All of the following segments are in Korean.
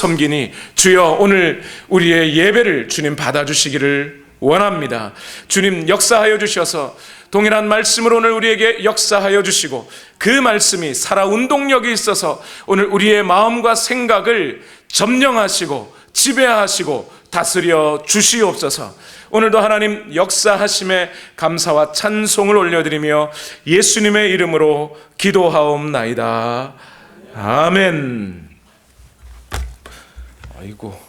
섬기니 주여 오늘 우리의 예배를 주님 받아주시기를 원합니다. 주님 역사하여 주셔서 동일한 말씀으로 오늘 우리에게 역사하여 주시고 그 말씀이 살아 운동력이 있어서 오늘 우리의 마음과 생각을 점령하시고 지배하시고 다스려 주시옵소서. 오늘도 하나님 역사하심에 감사와 찬송을 올려드리며 예수님의 이름으로 기도하옵나이다. 아멘. 아이고,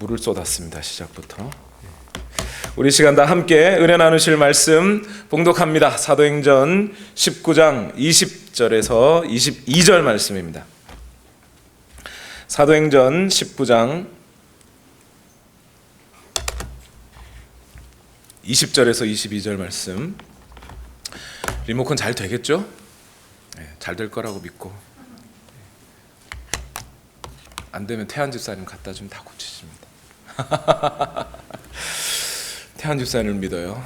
물을 쏟았습니다. 시작부터. 우리 시간 다 함께 은혜 나누실 말씀 봉독합니다. 사도행전 19장 20절에서 22절 말씀입니다. 사도행전 19장 20절에서 22절 말씀. 리모컨 잘 되겠죠? 잘 될 거라고 믿고, 안 되면 태한 집사님 갖다 주면 다 고치십니다. 태한 집사님을 믿어요.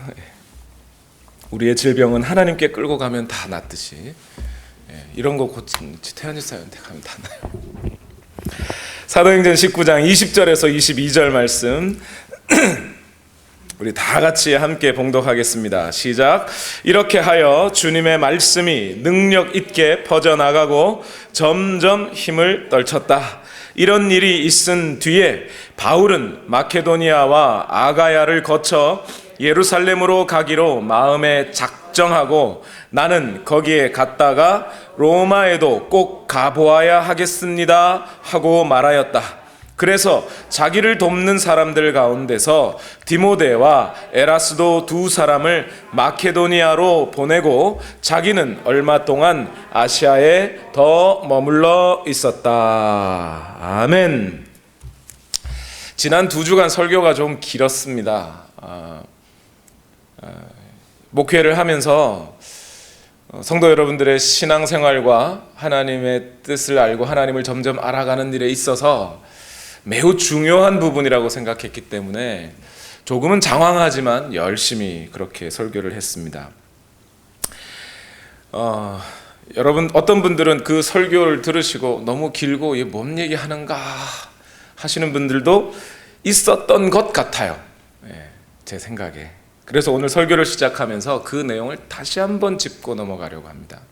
우리의 질병은 하나님께 끌고 가면 다 낫듯이 이런 거 고치면 태한 집사님한테 가면 다 나요. 사도행전 19장 20절에서 22절 말씀 우리 다 같이 함께 봉독하겠습니다. 시작. 이렇게 하여 주님의 말씀이 능력 있게 퍼져나가고 점점 힘을 떨쳤다. 이런 일이 있은 뒤에 바울은 마케도니아와 아가야를 거쳐 예루살렘으로 가기로 마음에 작정하고 나는 거기에 갔다가 로마에도 꼭 가보아야 하겠습니다 하고 말하였다. 그래서 자기를 돕는 사람들 가운데서 디모데와 에라스도 두 사람을 마케도니아로 보내고 자기는 얼마 동안 아시아에 더 머물러 있었다. 아멘. 지난 2주간 설교가 좀 길었습니다. 목회를 하면서 성도 여러분들의 신앙생활과 하나님의 뜻을 알고 하나님을 점점 알아가는 일에 있어서 매우 중요한 부분이라고 생각했기 때문에 조금은 장황하지만 열심히 그렇게 설교를 했습니다. 여러분, 어떤 분들은 그 설교를 들으시고 너무 길고 이게 뭔 얘기하는가 하시는 분들도 있었던 것 같아요. 제 생각에. 그래서 오늘 설교를 시작하면서 그 내용을 다시 한번 짚고 넘어가려고 합니다.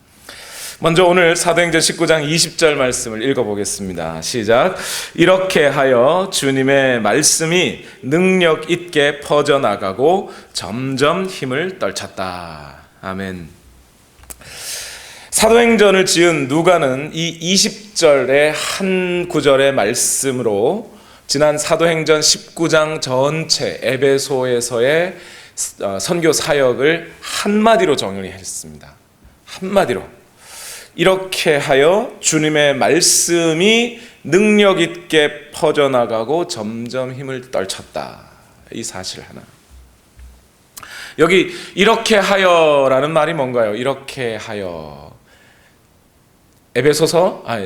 먼저 오늘 사도행전 19장 20절 말씀을 읽어보겠습니다. 시작. 이렇게 하여 주님의 말씀이 능력 있게 퍼져나가고 점점 힘을 떨쳤다. 아멘. 사도행전을 지은 누가는 이 20절의 한 구절의 말씀으로 지난 사도행전 19장 전체 에베소에서의 선교 사역을 한마디로 정리했습니다. 한마디로. 이렇게 하여 주님의 말씀이 능력 있게 퍼져나가고 점점 힘을 떨쳤다. 이 사실 하나. 여기 이렇게 하여라는 말이 뭔가요? 이렇게 하여.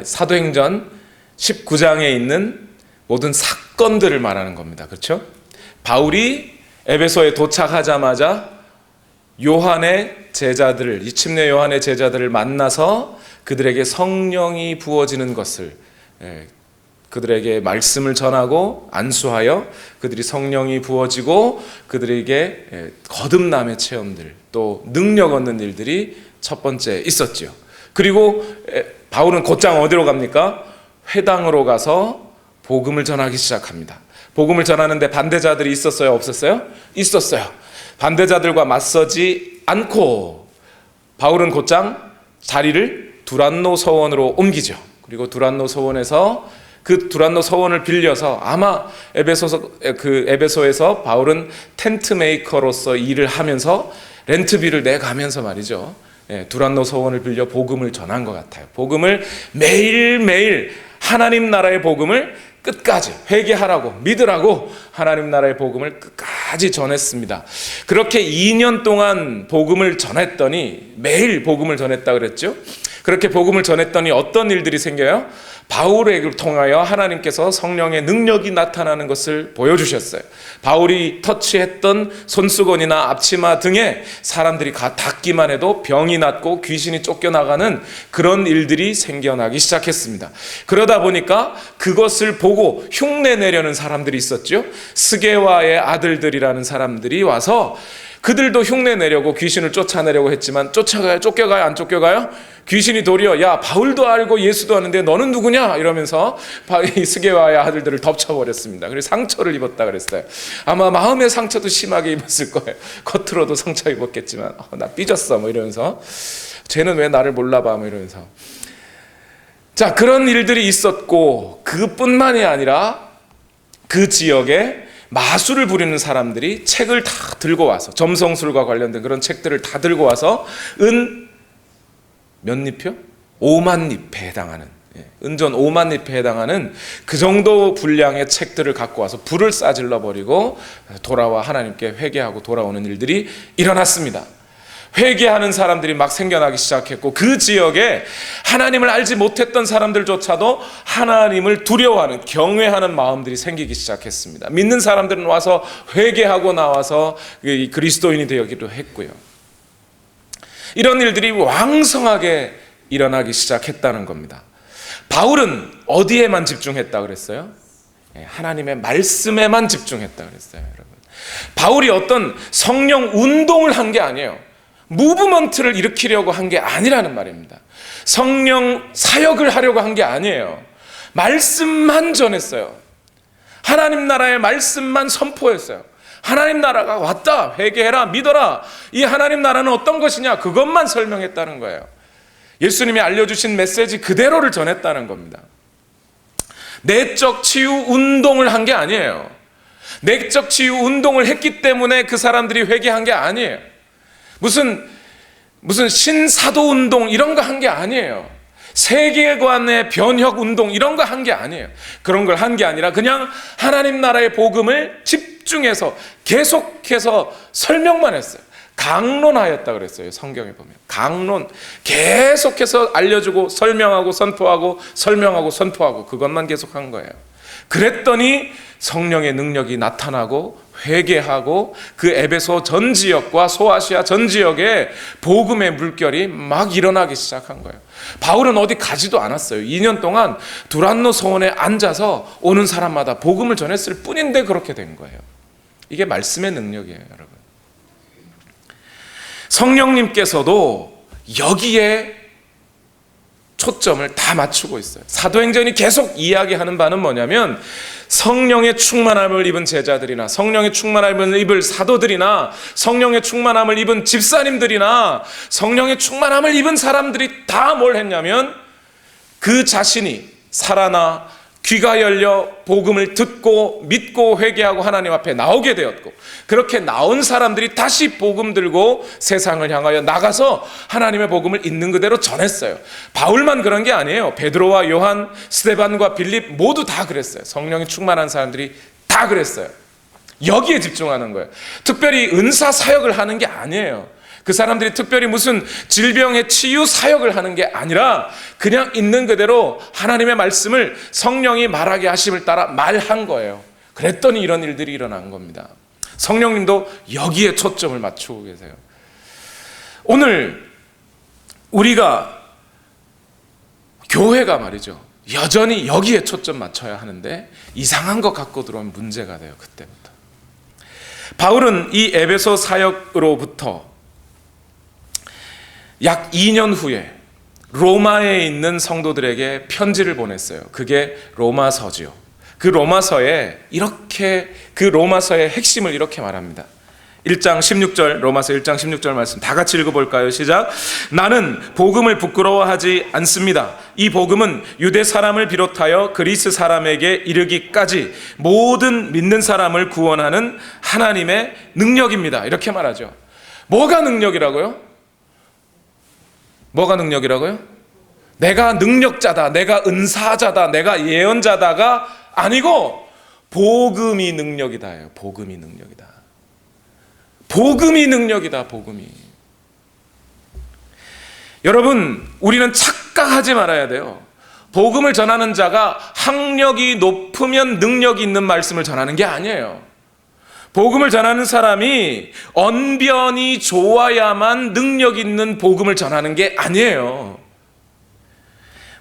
사도행전 19장에 있는 모든 사건들을 말하는 겁니다. 그렇죠? 바울이 에베소에 도착하자마자 요한의 제자들을, 이침례 요한의 제자들을 만나서 그들에게 성령이 부어지는 것을, 그들에게 말씀을 전하고 안수하여 그들이 성령이 부어지고 그들에게 거듭남의 체험들, 또 능력 얻는 일들이 첫 번째 있었죠. 그리고 바울은 곧장 어디로 갑니까? 회당으로 가서 복음을 전하기 시작합니다. 복음을 전하는데 반대자들이 있었어요? 없었어요? 있었어요. 반대자들과 맞서지 않고 바울은 곧장 자리를 두란노 서원으로 옮기죠. 그리고 두란노 서원에서 그 두란노 서원을 빌려서 아마 에베소에서 바울은 텐트 메이커로서 일을 하면서 렌트비를 내가면서 말이죠. 두란노 서원을 빌려 복음을 전한 것 같아요. 복음을 매일매일 하나님 나라의 복음을 끝까지 회개하라고 믿으라고 하나님 나라의 복음을 끝까지 전했습니다. 그렇게 2년 동안 복음을 전했더니 매일 복음을 전했다 그랬죠. 그렇게 복음을 전했더니 어떤 일들이 생겨요? 바울을 통하여 하나님께서 성령의 능력이 나타나는 것을 보여주셨어요. 바울이 터치했던 손수건이나 앞치마 등에 사람들이 닿기만 해도 병이 낫고 귀신이 쫓겨나가는 그런 일들이 생겨나기 시작했습니다. 그러다 보니까 그것을 보고 흉내내려는 사람들이 있었죠. 스게와의 아들들이라는 사람들이 와서 그들도 흉내내려고 귀신을 쫓아내려고 했지만 쫓겨가요 안 쫓겨가요? 귀신이 도리어 야 바울도 알고 예수도 아는데 너는 누구냐? 이러면서 스게와의 아들들을 덮쳐버렸습니다. 그래서 상처를 입었다 그랬어요. 아마 마음의 상처도 심하게 입었을 거예요. 겉으로도 상처 입었겠지만 나 삐졌어 뭐 이러면서 쟤는 왜 나를 몰라봐 뭐 이러면서 자 그런 일들이 있었고 그뿐만이 아니라 그 지역에 마술을 부리는 사람들이 책을 다 들고 와서 점성술과 관련된 그런 책들을 다 들고 와서 은 몇 잎이요? 5만 잎에 해당하는 은전 5만 잎에 해당하는 그 정도 분량의 책들을 갖고 와서 불을 싸질러 버리고 돌아와 하나님께 회개하고 돌아오는 일들이 일어났습니다. 회개하는 사람들이 막 생겨나기 시작했고 그 지역에 하나님을 알지 못했던 사람들조차도 하나님을 두려워하는 경외하는 마음들이 생기기 시작했습니다. 믿는 사람들은 와서 회개하고 나와서 그리스도인이 되기도 했고요. 이런 일들이 왕성하게 일어나기 시작했다는 겁니다. 바울은 어디에만 집중했다 그랬어요? 하나님의 말씀에만 집중했다 그랬어요. 여러분, 바울이 어떤 성령 운동을 한 게 아니에요. 무브먼트를 일으키려고 한 게 아니라는 말입니다. 성령 사역을 하려고 한 게 아니에요. 말씀만 전했어요. 하나님 나라의 말씀만 선포했어요. 하나님 나라가 왔다, 회개해라, 믿어라. 이 하나님 나라는 어떤 것이냐, 그것만 설명했다는 거예요. 예수님이 알려주신 메시지 그대로를 전했다는 겁니다. 내적 치유 운동을 한 게 아니에요. 내적 치유 운동을 했기 때문에 그 사람들이 회개한 게 아니에요. 무슨 신사도 운동 이런 거 한 게 아니에요. 세계관의 변혁 운동 이런 거 한 게 아니에요. 그런 걸 한 게 아니라 그냥 하나님 나라의 복음을 집중해서 계속해서 설명만 했어요. 강론하였다 그랬어요. 성경에 보면 강론, 계속해서 알려주고 설명하고 선포하고 설명하고 선포하고 그것만 계속한 거예요. 그랬더니 성령의 능력이 나타나고 회개하고 그 에베소 전 지역과 소아시아 전 지역에 복음의 물결이 막 일어나기 시작한 거예요. 바울은 어디 가지도 않았어요. 2년 동안 두란노 소원에 앉아서 오는 사람마다 복음을 전했을 뿐인데 그렇게 된 거예요. 이게 말씀의 능력이에요, 여러분. 성령님께서도 여기에 초점을 다 맞추고 있어요. 사도행전이 계속 이야기하는 바는 뭐냐면 성령의 충만함을 입은 제자들이나 성령의 충만함을 입은 사도들이나 성령의 충만함을 입은 집사님들이나 성령의 충만함을 입은 사람들이 다 뭘 했냐면 그 자신이 살아나 귀가 열려 복음을 듣고 믿고 회개하고 하나님 앞에 나오게 되었고 그렇게 나온 사람들이 다시 복음 들고 세상을 향하여 나가서 하나님의 복음을 있는 그대로 전했어요. 바울만 그런 게 아니에요. 베드로와 요한, 스데반과 빌립 모두 다 그랬어요. 성령이 충만한 사람들이 다 그랬어요. 여기에 집중하는 거예요. 특별히 은사 사역을 하는 게 아니에요. 그 사람들이 특별히 무슨 질병의 치유 사역을 하는 게 아니라 그냥 있는 그대로 하나님의 말씀을 성령이 말하게 하심을 따라 말한 거예요. 그랬더니 이런 일들이 일어난 겁니다. 성령님도 여기에 초점을 맞추고 계세요. 오늘 우리가 교회가 말이죠. 여전히 여기에 초점 맞춰야 하는데 이상한 것 갖고 들어오면 문제가 돼요. 그때부터. 바울은 이 에베소 사역으로부터 약 2년 후에 로마에 있는 성도들에게 편지를 보냈어요. 그게 로마서지요. 그 로마서에 이렇게 그 로마서의 핵심을 이렇게 말합니다. 1장 16절 로마서 1장 16절 말씀 다 같이 읽어볼까요? 시작. 나는 복음을 부끄러워하지 않습니다. 이 복음은 유대 사람을 비롯하여 그리스 사람에게 이르기까지 모든 믿는 사람을 구원하는 하나님의 능력입니다. 이렇게 말하죠. 뭐가 능력이라고요? 뭐가 능력이라고요? 내가 능력자다, 내가 은사자다, 내가 예언자다가 아니고 복음이 능력이다예요. 복음이 능력이다. 복음이 능력이다. 복음이. 여러분, 우리는 착 생각하지 말아야 돼요. 복음을 전하는 자가 학력이 높으면 능력이 있는 말씀을 전하는 게 아니에요. 복음을 전하는 사람이 언변이 좋아야만 능력 있는 복음을 전하는 게 아니에요.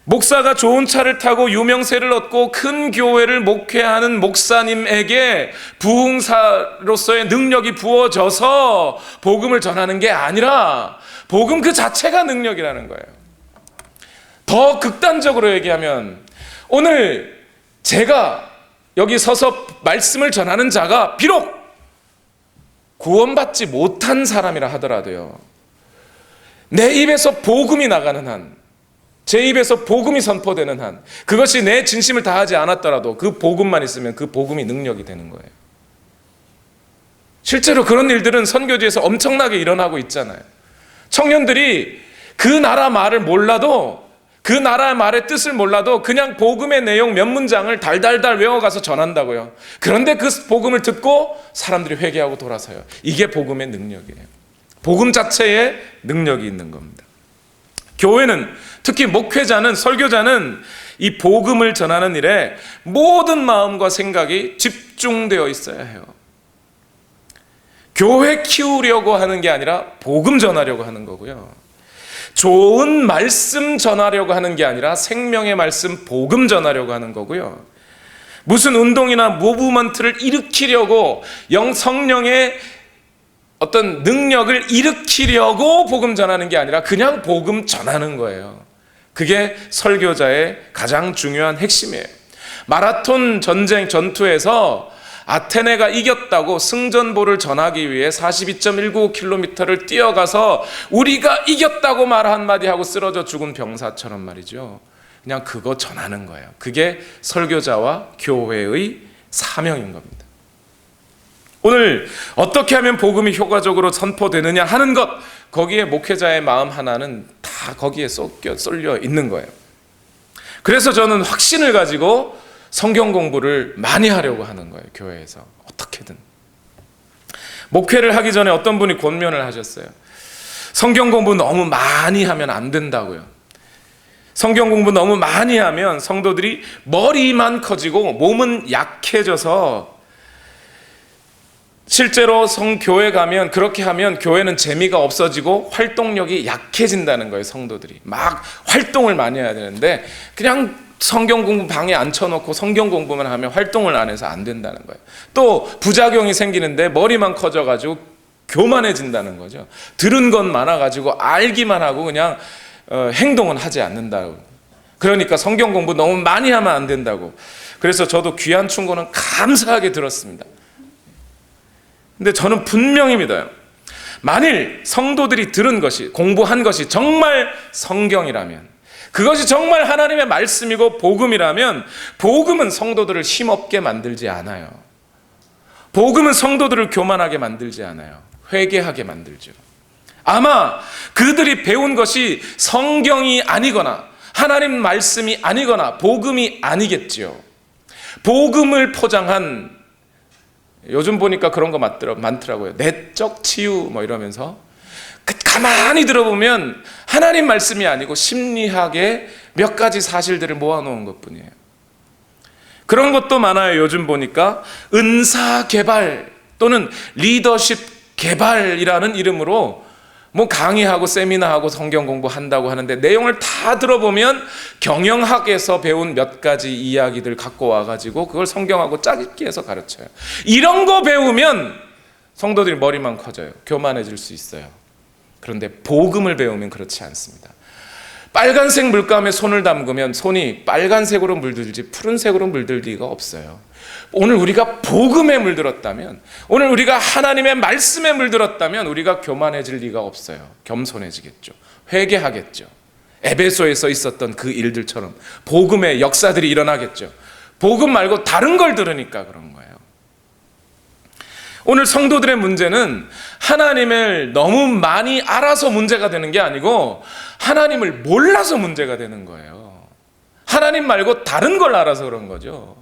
목사가 좋은 차를 타고 유명세를 얻고 큰 교회를 목회하는 목사님에게 부흥사로서의 능력이 부어져서 복음을 전하는 게 아니라 복음 그 자체가 능력이라는 거예요. 더 극단적으로 얘기하면 오늘 제가 여기 서서 말씀을 전하는 자가 비록 구원받지 못한 사람이라 하더라도요, 내 입에서 복음이 나가는 한, 제 입에서 복음이 선포되는 한, 그것이 내 진심을 다하지 않았더라도 그 복음만 있으면 그 복음이 능력이 되는 거예요. 실제로 그런 일들은 선교지에서 엄청나게 일어나고 있잖아요. 청년들이 그 나라 말을 몰라도, 그 나라 말의 뜻을 몰라도 그냥 복음의 내용 몇 문장을 달달달 외워가서 전한다고요. 그런데 그 복음을 듣고 사람들이 회개하고 돌아서요. 이게 복음의 능력이에요. 복음 자체에 능력이 있는 겁니다. 교회는, 특히 목회자는, 설교자는 이 복음을 전하는 일에 모든 마음과 생각이 집중되어 있어야 해요. 교회 키우려고 하는 게 아니라 복음 전하려고 하는 거고요. 좋은 말씀 전하려고 하는 게 아니라 생명의 말씀, 복음 전하려고 하는 거고요. 무슨 운동이나 무브먼트를 일으키려고 성령의 어떤 능력을 일으키려고 복음 전하는 게 아니라 그냥 복음 전하는 거예요. 그게 설교자의 가장 중요한 핵심이에요. 마라톤 전쟁 전투에서 아테네가 이겼다고 승전보를 전하기 위해 42.195km를 뛰어가서 우리가 이겼다고 말 한마디 하고 쓰러져 죽은 병사처럼 말이죠. 그냥 그거 전하는 거예요. 그게 설교자와 교회의 사명인 겁니다. 오늘 어떻게 하면 복음이 효과적으로 선포되느냐 하는 것, 거기에 목회자의 마음 하나는 다 거기에 쏠려 있는 거예요. 그래서 저는 확신을 가지고 성경 공부를 많이 하려고 하는 거예요. 교회에서 어떻게든. 목회를 하기 전에 어떤 분이 권면을 하셨어요. 성경 공부 너무 많이 하면 안 된다고요. 성경 공부 너무 많이 하면 성도들이 머리만 커지고 몸은 약해져서 실제로 교회 가면 그렇게 하면 교회는 재미가 없어지고 활동력이 약해진다는 거예요. 성도들이 막 활동을 많이 해야 되는데 그냥 성경 공부 방에 앉혀놓고 성경 공부만 하면 활동을 안 해서 안 된다는 거예요. 또 부작용이 생기는데 머리만 커져가지고 교만해진다는 거죠. 들은 것 많아가지고 알기만 하고 그냥 행동은 하지 않는다고. 그러니까 성경 공부 너무 많이 하면 안 된다고. 그래서 저도 귀한 충고는 감사하게 들었습니다. 근데 저는 분명히 믿어요. 만일 성도들이 들은 것이, 공부한 것이 정말 성경이라면, 그것이 정말 하나님의 말씀이고 복음이라면 복음은 성도들을 힘없게 만들지 않아요. 복음은 성도들을 교만하게 만들지 않아요. 회개하게 만들죠. 아마 그들이 배운 것이 성경이 아니거나 하나님 말씀이 아니거나 복음이 아니겠지요. 복음을 포장한, 요즘 보니까 그런 거 많더라고요. 내적 치유 뭐 이러면서 가만히 들어보면 하나님 말씀이 아니고 심리학의 몇 가지 사실들을 모아놓은 것뿐이에요. 그런 것도 많아요. 요즘 보니까 은사 개발 또는 리더십 개발이라는 이름으로 뭐 강의하고 세미나하고 성경 공부한다고 하는데 내용을 다 들어보면 경영학에서 배운 몇 가지 이야기들 갖고 와가지고 그걸 성경하고 짜깁기 해서 가르쳐요. 이런 거 배우면 성도들이 머리만 커져요. 교만해질 수 있어요. 그런데 복음을 배우면 그렇지 않습니다. 빨간색 물감에 손을 담그면 손이 빨간색으로 물들지 푸른색으로 물들 리가 없어요. 오늘 우리가 복음에 물들었다면, 오늘 우리가 하나님의 말씀에 물들었다면 우리가 교만해질 리가 없어요. 겸손해지겠죠. 회개하겠죠. 에베소에서 있었던 그 일들처럼 복음의 역사들이 일어나겠죠. 복음 말고 다른 걸 들으니까 그런 거예요. 오늘 성도들의 문제는 하나님을 너무 많이 알아서 문제가 되는 게 아니고 하나님을 몰라서 문제가 되는 거예요. 하나님 말고 다른 걸 알아서 그런 거죠.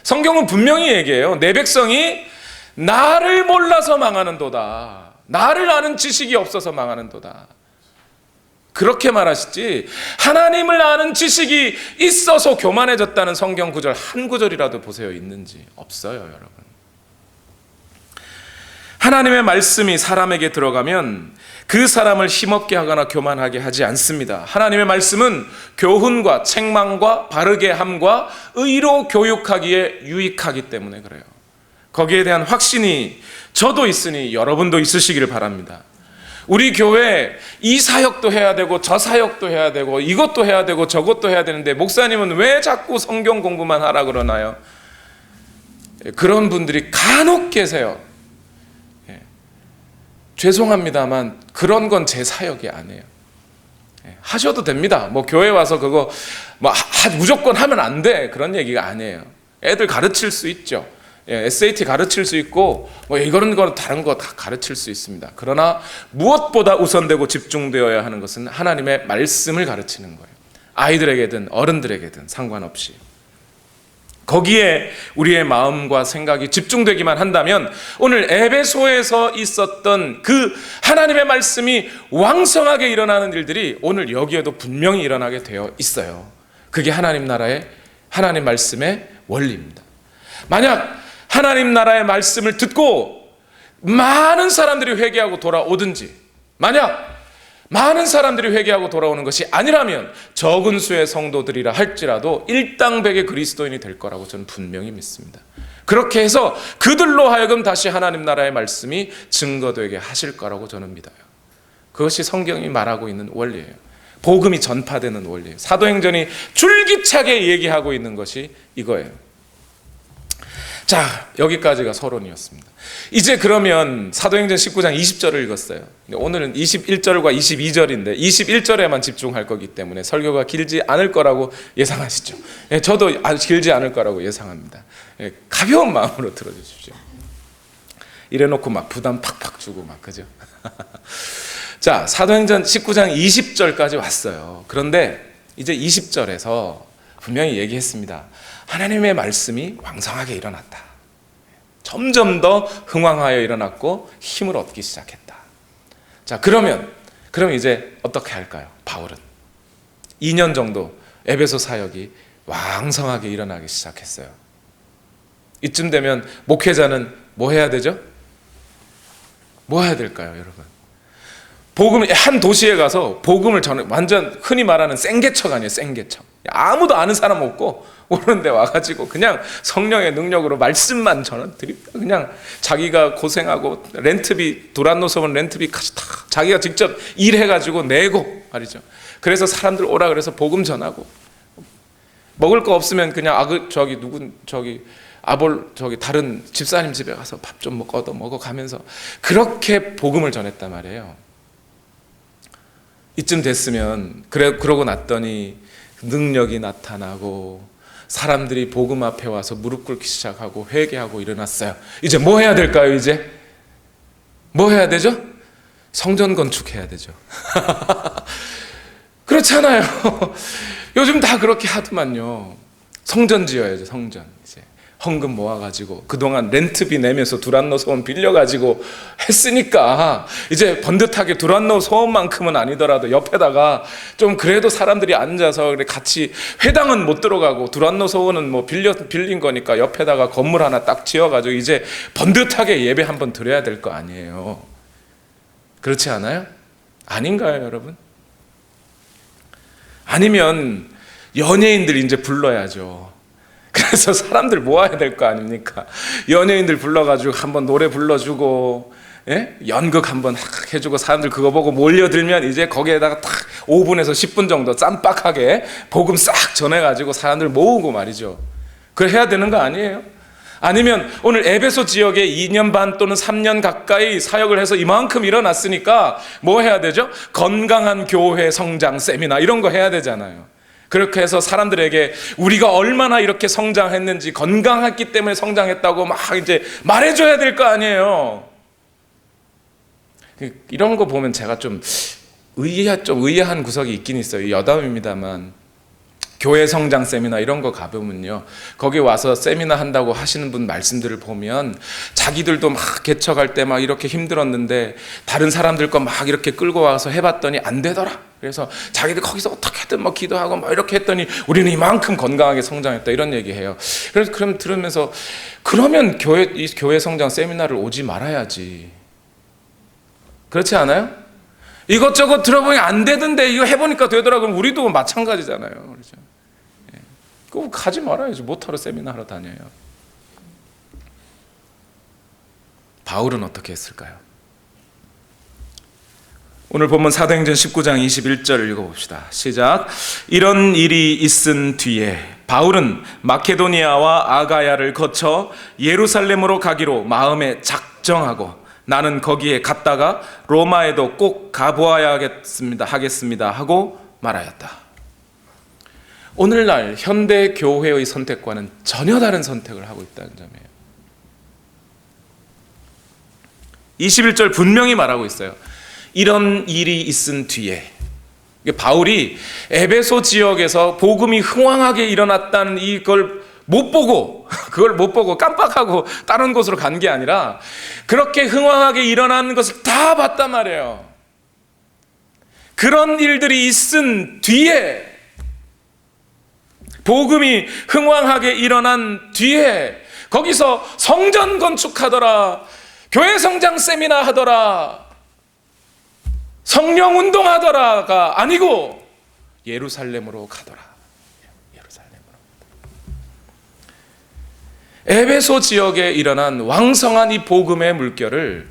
성경은 분명히 얘기해요. 내 백성이 나를 몰라서 망하는도다. 나를 아는 지식이 없어서 망하는도다. 그렇게 말하시지 하나님을 아는 지식이 있어서 교만해졌다는 성경 구절 한 구절이라도 보세요. 있는지. 없어요, 여러분. 하나님의 말씀이 사람에게 들어가면 그 사람을 힘없게 하거나 교만하게 하지 않습니다. 하나님의 말씀은 교훈과 책망과 바르게 함과 의로 교육하기에 유익하기 때문에 그래요. 거기에 대한 확신이 저도 있으니 여러분도 있으시기를 바랍니다. 우리 교회 이 사역도 해야 되고 저 사역도 해야 되고 이것도 해야 되고 저것도 해야 되는데 목사님은 왜 자꾸 성경 공부만 하라 그러나요? 그런 분들이 간혹 계세요. 죄송합니다만 그런 건 제 사역이 아니에요. 하셔도 됩니다. 뭐 교회 와서 그거 뭐 무조건 하면 안 돼 그런 얘기가 아니에요. 애들 가르칠 수 있죠. SAT 가르칠 수 있고 뭐 이거는 다른 거 다 가르칠 수 있습니다. 그러나 무엇보다 우선되고 집중되어야 하는 것은 하나님의 말씀을 가르치는 거예요. 아이들에게든 어른들에게든 상관없이 거기에 우리의 마음과 생각이 집중되기만 한다면 오늘 에베소에서 있었던 그 하나님의 말씀이 왕성하게 일어나는 일들이 오늘 여기에도 분명히 일어나게 되어 있어요. 그게 하나님 나라의 하나님 말씀의 원리입니다. 만약 하나님 나라의 말씀을 듣고 많은 사람들이 회개하고 돌아오든지 만약 많은 사람들이 회개하고 돌아오는 것이 아니라면 적은 수의 성도들이라 할지라도 일당백의 그리스도인이 될 거라고 저는 분명히 믿습니다. 그렇게 해서 그들로 하여금 다시 하나님 나라의 말씀이 증거되게 하실 거라고 저는 믿어요. 그것이 성경이 말하고 있는 원리예요. 복음이 전파되는 원리예요. 사도행전이 줄기차게 얘기하고 있는 것이 이거예요. 자, 여기까지가 서론이었습니다. 이제 그러면 사도행전 19장 20절을 읽었어요. 오늘은 21절과 22절인데 21절에만 집중할 거기 때문에 설교가 길지 않을 거라고 예상하시죠. 저도 아주 길지 않을 거라고 예상합니다. 가벼운 마음으로 들어주십시오. 이래놓고 막 부담 팍팍 주고 막 그죠? 자, 사도행전 19장 20절까지 왔어요. 그런데 이제 20절에서 분명히 얘기했습니다. 하나님의 말씀이 왕성하게 일어났다. 점점 더 흥왕하여 일어났고 힘을 얻기 시작했다. 자, 그러면 이제 어떻게 할까요? 바울은 2년 정도 에베소 사역이 왕성하게 일어나기 시작했어요. 이쯤 되면 목회자는 뭐 해야 되죠? 뭐 해야 될까요, 여러분? 복음을 한 도시에 가서 복음을 완전 흔히 말하는 생개척 아니에요, 생개척. 아무도 아는 사람 없고 오는데 와가지고 그냥 성령의 능력으로 말씀만 전해드립니다. 그냥 자기가 고생하고 렌트비, 두란노섬은 렌트비까지 다 자기가 직접 일해가지고 내고 말이죠. 그래서 사람들 오라 그래서 복음 전하고 먹을 거 없으면 그냥 다른 집사님 집에 가서 밥 좀 얻어 먹어가면서 그렇게 복음을 전했단 말이에요. 이쯤 됐으면 그러고 났더니 능력이 나타나고 사람들이 복음 앞에 와서 무릎 꿇기 시작하고 회개하고 일어났어요. 이제 뭐 해야 될까요? 이제 뭐 해야 되죠? 성전 건축해야 되죠. 그렇잖아요. 요즘 다 그렇게 하더만요. 성전 지어야죠. 성전. 이제 헌금 모아가지고 그동안 렌트비 내면서 두란노 소원 빌려가지고 했으니까 이제 번듯하게 두란노 소원만큼은 아니더라도 옆에다가 좀 그래도 사람들이 앉아서 같이 회당은 못 들어가고 두란노 소원은 뭐 빌린 거니까 옆에다가 건물 하나 딱 지어가지고 이제 번듯하게 예배 한번 드려야 될 거 아니에요. 그렇지 않아요? 아닌가요, 여러분? 아니면 연예인들 이제 불러야죠. 그래서 사람들 모아야 될 거 아닙니까? 연예인들 불러가지고 한번 노래 불러주고, 연극 한번 해주고 사람들 그거 보고 몰려들면 이제 거기에다가 딱 5분에서 10분 정도 쌈박하게 복음 싹 전해가지고 사람들 모으고 말이죠. 그걸 해야 되는 거 아니에요? 아니면 오늘 에베소 지역에 2년 반 또는 3년 가까이 사역을 해서 이만큼 일어났으니까 뭐 해야 되죠? 건강한 교회 성장 세미나 이런 거 해야 되잖아요. 그렇게 해서 사람들에게 우리가 얼마나 이렇게 성장했는지 건강했기 때문에 성장했다고 막 이제 말해줘야 될 거 아니에요. 이런 거 보면 제가 좀 의아한 구석이 있긴 있어요. 여담입니다만 교회 성장 세미나 이런 거 가보면요, 거기 와서 세미나 한다고 하시는 분 말씀들을 보면 자기들도 막 개척할 때 막 이렇게 힘들었는데 다른 사람들 거 막 이렇게 끌고 와서 해봤더니 안 되더라. 그래서 자기들 거기서 어떻게든 뭐 기도하고 막 이렇게 했더니 우리는 이만큼 건강하게 성장했다, 이런 얘기해요. 그래서 그럼 들으면서 그러면 이 교회 성장 세미나를 오지 말아야지. 그렇지 않아요? 이것저것 들어보니 안 되던데 이거 해보니까 되더라. 그럼 우리도 마찬가지잖아요. 그렇죠? 예. 그거 가지 말아야지. 못하러 세미나 하러 다녀요. 바울은 어떻게 했을까요? 오늘 본문 사도행전 19장 21절을 읽어봅시다. 시작. 이런 일이 있은 뒤에 바울은 마케도니아와 아가야를 거쳐 예루살렘으로 가기로 마음에 작정하고 나는 거기에 갔다가 로마에도 꼭 가보아야 하겠습니다 하고 말하였다. 오늘날 현대 교회의 선택과는 전혀 다른 선택을 하고 있다는 점이에요. 21절 분명히 말하고 있어요. 이런 일이 있은 뒤에. 바울이 에베소 지역에서 복음이 흥왕하게 일어났다는 이걸 그걸 못 보고 깜빡하고 다른 곳으로 간 게 아니라 그렇게 흥왕하게 일어나는 것을 다 봤단 말이에요. 그런 일들이 있은 뒤에, 복음이 흥왕하게 일어난 뒤에 거기서 성전 건축하더라, 교회 성장 세미나 하더라, 성령 운동하더라가 아니고 예루살렘으로 가더라. 에베소 지역에 일어난 왕성한 이 복음의 물결을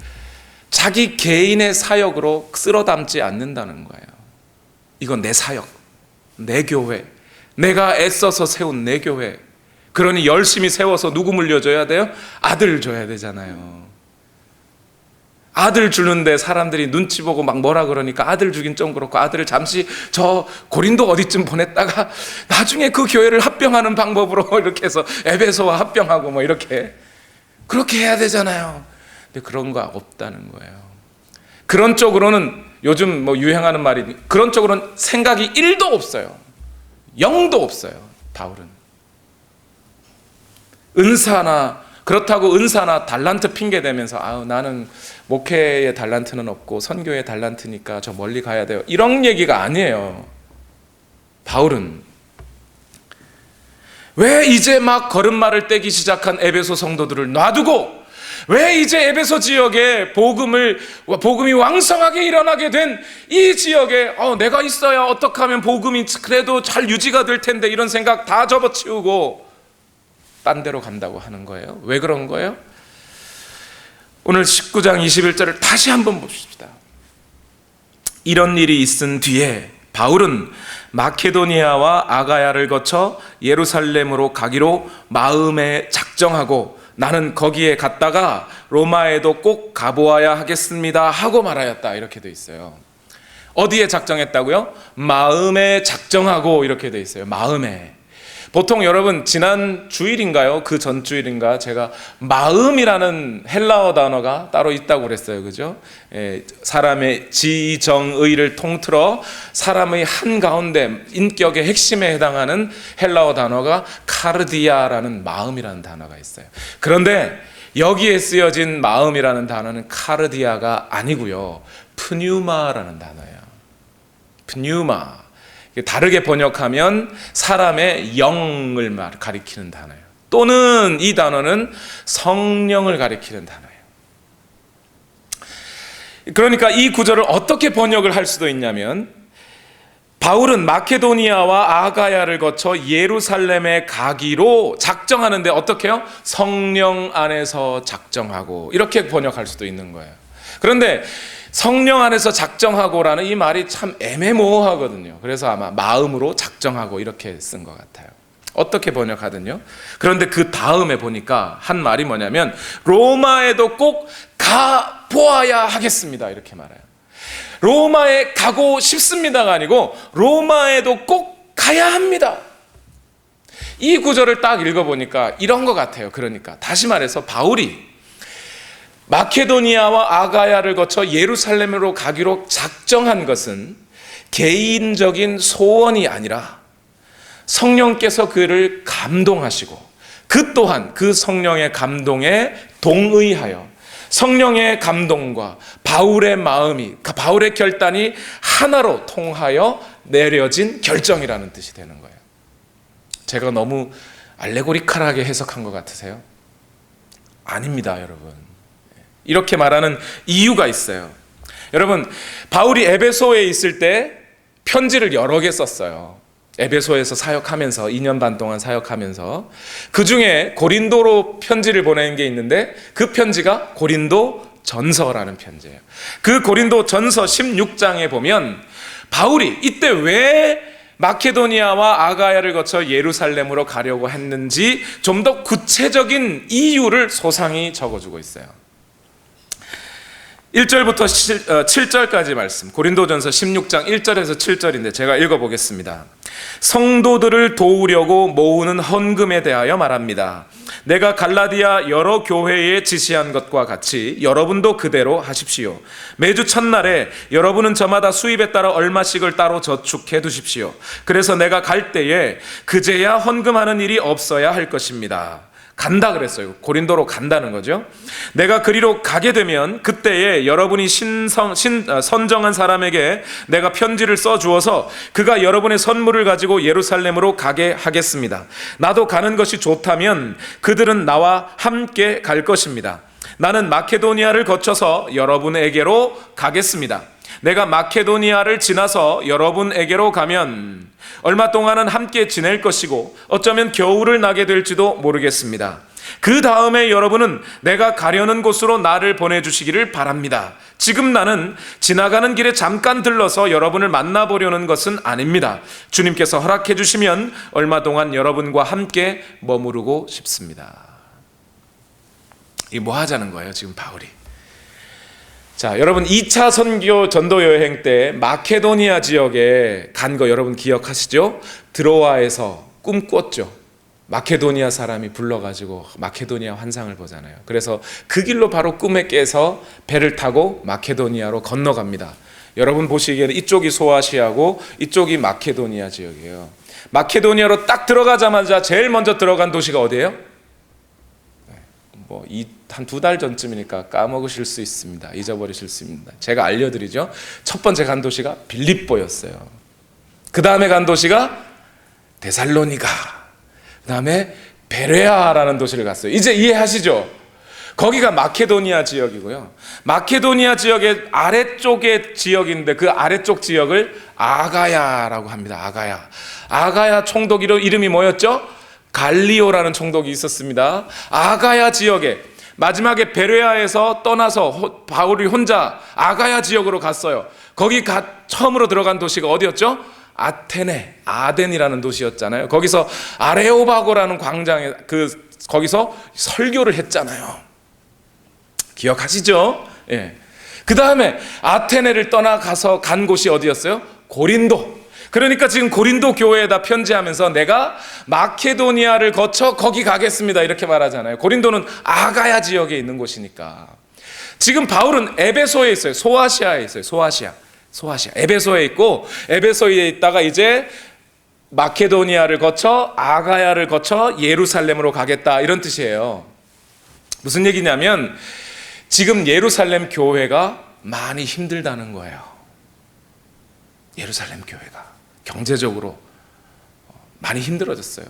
자기 개인의 사역으로 쓸어 담지 않는다는 거예요. 이건 내 사역, 내 교회, 내가 애써서 세운 내 교회. 그러니 열심히 세워서 누구 물려줘야 돼요? 아들 줘야 되잖아요. 아들 주는데 사람들이 눈치 보고 막 뭐라 그러니까 아들 주긴 좀 그렇고, 아들을 잠시 저 고린도 어디쯤 보냈다가 나중에 그 교회를 합병하는 방법으로 이렇게 해서 에베소와 합병하고 뭐 이렇게 그렇게 해야 되잖아요. 근데 그런 거 없다는 거예요. 그런 쪽으로는 요즘 뭐 유행하는 말이, 그런 쪽으로는 생각이 1도 없어요. 0도 없어요. 바울은 그렇다고 은사나 달란트 핑계 대면서 나는 목회의 달란트는 없고 선교의 달란트니까 저 멀리 가야 돼요, 이런 얘기가 아니에요. 바울은 왜 이제 막 걸음마를 떼기 시작한 에베소 성도들을 놔두고, 왜 이제 에베소 지역에 복음이 왕성하게 일어나게 된 이 지역에 내가 있어야 어떻게 하면 복음이 그래도 잘 유지가 될 텐데, 이런 생각 다 접어치우고 딴 데로 간다고 하는 거예요. 왜 그런 거예요? 오늘 19장 21절을 다시 한번 봅시다. 이런 일이 있은 뒤에 바울은 마케도니아와 아가야를 거쳐 예루살렘으로 가기로 마음에 작정하고 나는 거기에 갔다가 로마에도 꼭 가보아야 하겠습니다 하고 말하였다, 이렇게 돼 있어요. 어디에 작정했다고요? 마음에 작정하고, 이렇게 돼 있어요. 마음에. 보통 여러분 지난 주일인가요? 그 전 주일인가 제가 마음이라는 헬라어 단어가 따로 있다고 그랬어요. 그죠? 사람의 지정의를 통틀어 사람의 한가운데 인격의 핵심에 해당하는 헬라어 단어가 카르디아라는 마음이라는 단어가 있어요. 그런데 여기에 쓰여진 마음이라는 단어는 카르디아가 아니고요, 프뉴마라는 단어예요. 프뉴마. 다르게 번역하면 사람의 영을 가리키는 단어예요. 또는 이 단어는 성령을 가리키는 단어예요. 그러니까 이 구절을 어떻게 번역을 할 수도 있냐면, 바울은 마케도니아와 아가야를 거쳐 예루살렘에 가기로 작정하는데 어떻게 해요? 성령 안에서 작정하고, 이렇게 번역할 수도 있는 거예요. 그런데 성령 안에서 작정하고라는 이 말이 참 애매모호하거든요. 그래서 아마 마음으로 작정하고 이렇게 쓴 것 같아요. 어떻게 번역하든요. 그런데 그 다음에 보니까 한 말이 뭐냐면 로마에도 꼭 가보아야 하겠습니다, 이렇게 말해요. 로마에 가고 싶습니다가 아니고 로마에도 꼭 가야 합니다. 이 구절을 딱 읽어보니까 이런 것 같아요. 그러니까 다시 말해서 바울이 마케도니아와 아가야를 거쳐 예루살렘으로 가기로 작정한 것은 개인적인 소원이 아니라 성령께서 그를 감동하시고 그 또한 그 성령의 감동에 동의하여 성령의 감동과 바울의 마음이, 바울의 결단이 하나로 통하여 내려진 결정이라는 뜻이 되는 거예요. 제가 너무 알레고리컬하게 해석한 것 같으세요? 아닙니다, 여러분. 이렇게 말하는 이유가 있어요. 여러분, 바울이 에베소에 있을 때 편지를 여러 개 썼어요. 에베소에서 사역하면서 2년 반 동안 사역하면서 그 중에 고린도로 편지를 보낸 게 있는데 그 편지가 고린도 전서라는 편지예요. 그 고린도 전서 16장에 보면 바울이 이때 왜 마케도니아와 아가야를 거쳐 예루살렘으로 가려고 했는지 좀 더 구체적인 이유를 소상히 적어주고 있어요. 1절부터 7절까지 말씀, 고린도전서 16장 1절에서 7절인데 제가 읽어보겠습니다. 성도들을 도우려고 모으는 헌금에 대하여 말합니다. 내가 갈라디아 여러 교회에 지시한 것과 같이 여러분도 그대로 하십시오. 매주 첫날에 여러분은 저마다 수입에 따라 얼마씩을 따로 저축해 두십시오. 그래서 내가 갈 때에 그제야 헌금하는 일이 없어야 할 것입니다. 간다 그랬어요. 고린도로 간다는 거죠. 내가 그리로 가게 되면 그때에 여러분이 선정한 사람에게 내가 편지를 써주어서 그가 여러분의 선물을 가지고 예루살렘으로 가게 하겠습니다. 나도 가는 것이 좋다면 그들은 나와 함께 갈 것입니다. 나는 마케도니아를 거쳐서 여러분에게로 가겠습니다. 내가 마케도니아를 지나서 여러분에게로 가면 얼마 동안은 함께 지낼 것이고 어쩌면 겨울을 나게 될지도 모르겠습니다. 그 다음에 여러분은 내가 가려는 곳으로 나를 보내주시기를 바랍니다. 지금 나는 지나가는 길에 잠깐 들러서 여러분을 만나보려는 것은 아닙니다. 주님께서 허락해 주시면 얼마 동안 여러분과 함께 머무르고 싶습니다. 이 뭐 하자는 거예요, 지금 바울이? 자, 여러분 2차 선교 전도 여행 때 마케도니아 지역에 간 거 여러분 기억하시죠? 드로아에서 꿈꿨죠. 마케도니아 사람이 불러가지고 마케도니아 환상을 보잖아요. 그래서 그 길로 바로 꿈에 깨서 배를 타고 마케도니아로 건너갑니다. 여러분 보시기에는 이쪽이 소아시아고 이쪽이 마케도니아 지역이에요. 마케도니아로 딱 들어가자마자 제일 먼저 들어간 도시가 어디예요? 한 2달 전쯤이니까 까먹으실 수 있습니다. 잊어버리실 수 있습니다. 제가 알려드리죠. 첫 번째 간 도시가 빌립보였어요. 그 다음에 간 도시가 데살로니가, 그 다음에 베레아라는 도시를 갔어요. 이제 이해하시죠? 거기가 마케도니아 지역이고요. 마케도니아 지역의 아래쪽의 지역인데 그 아래쪽 지역을 아가야라고 합니다. 아가야 총독 이름이 뭐였죠? 갈리오라는 총독이 있었습니다. 아가야 지역에 마지막에 베레아에서 떠나서 바울이 혼자 아가야 지역으로 갔어요. 거기 처음으로 들어간 도시가 어디였죠? 아덴이라는 도시였잖아요. 거기서 아레오바고라는 광장에 거기서 설교를 했잖아요. 기억하시죠? 예. 그 다음에 아테네를 떠나가서 간 곳이 어디였어요? 고린도. 그러니까 지금 고린도 교회에다 편지하면서 내가 마케도니아를 거쳐 거기 가겠습니다 이렇게 말하잖아요. 고린도는 아가야 지역에 있는 곳이니까. 지금 바울은 에베소에 있어요. 소아시아에 있어요. 소아시아. 에베소에 있고 에베소에 있다가 이제 마케도니아를 거쳐 아가야를 거쳐 예루살렘으로 가겠다 이런 뜻이에요. 무슨 얘기냐면 지금 예루살렘 교회가 많이 힘들다는 거예요. 예루살렘 교회가 경제적으로 많이 힘들어졌어요.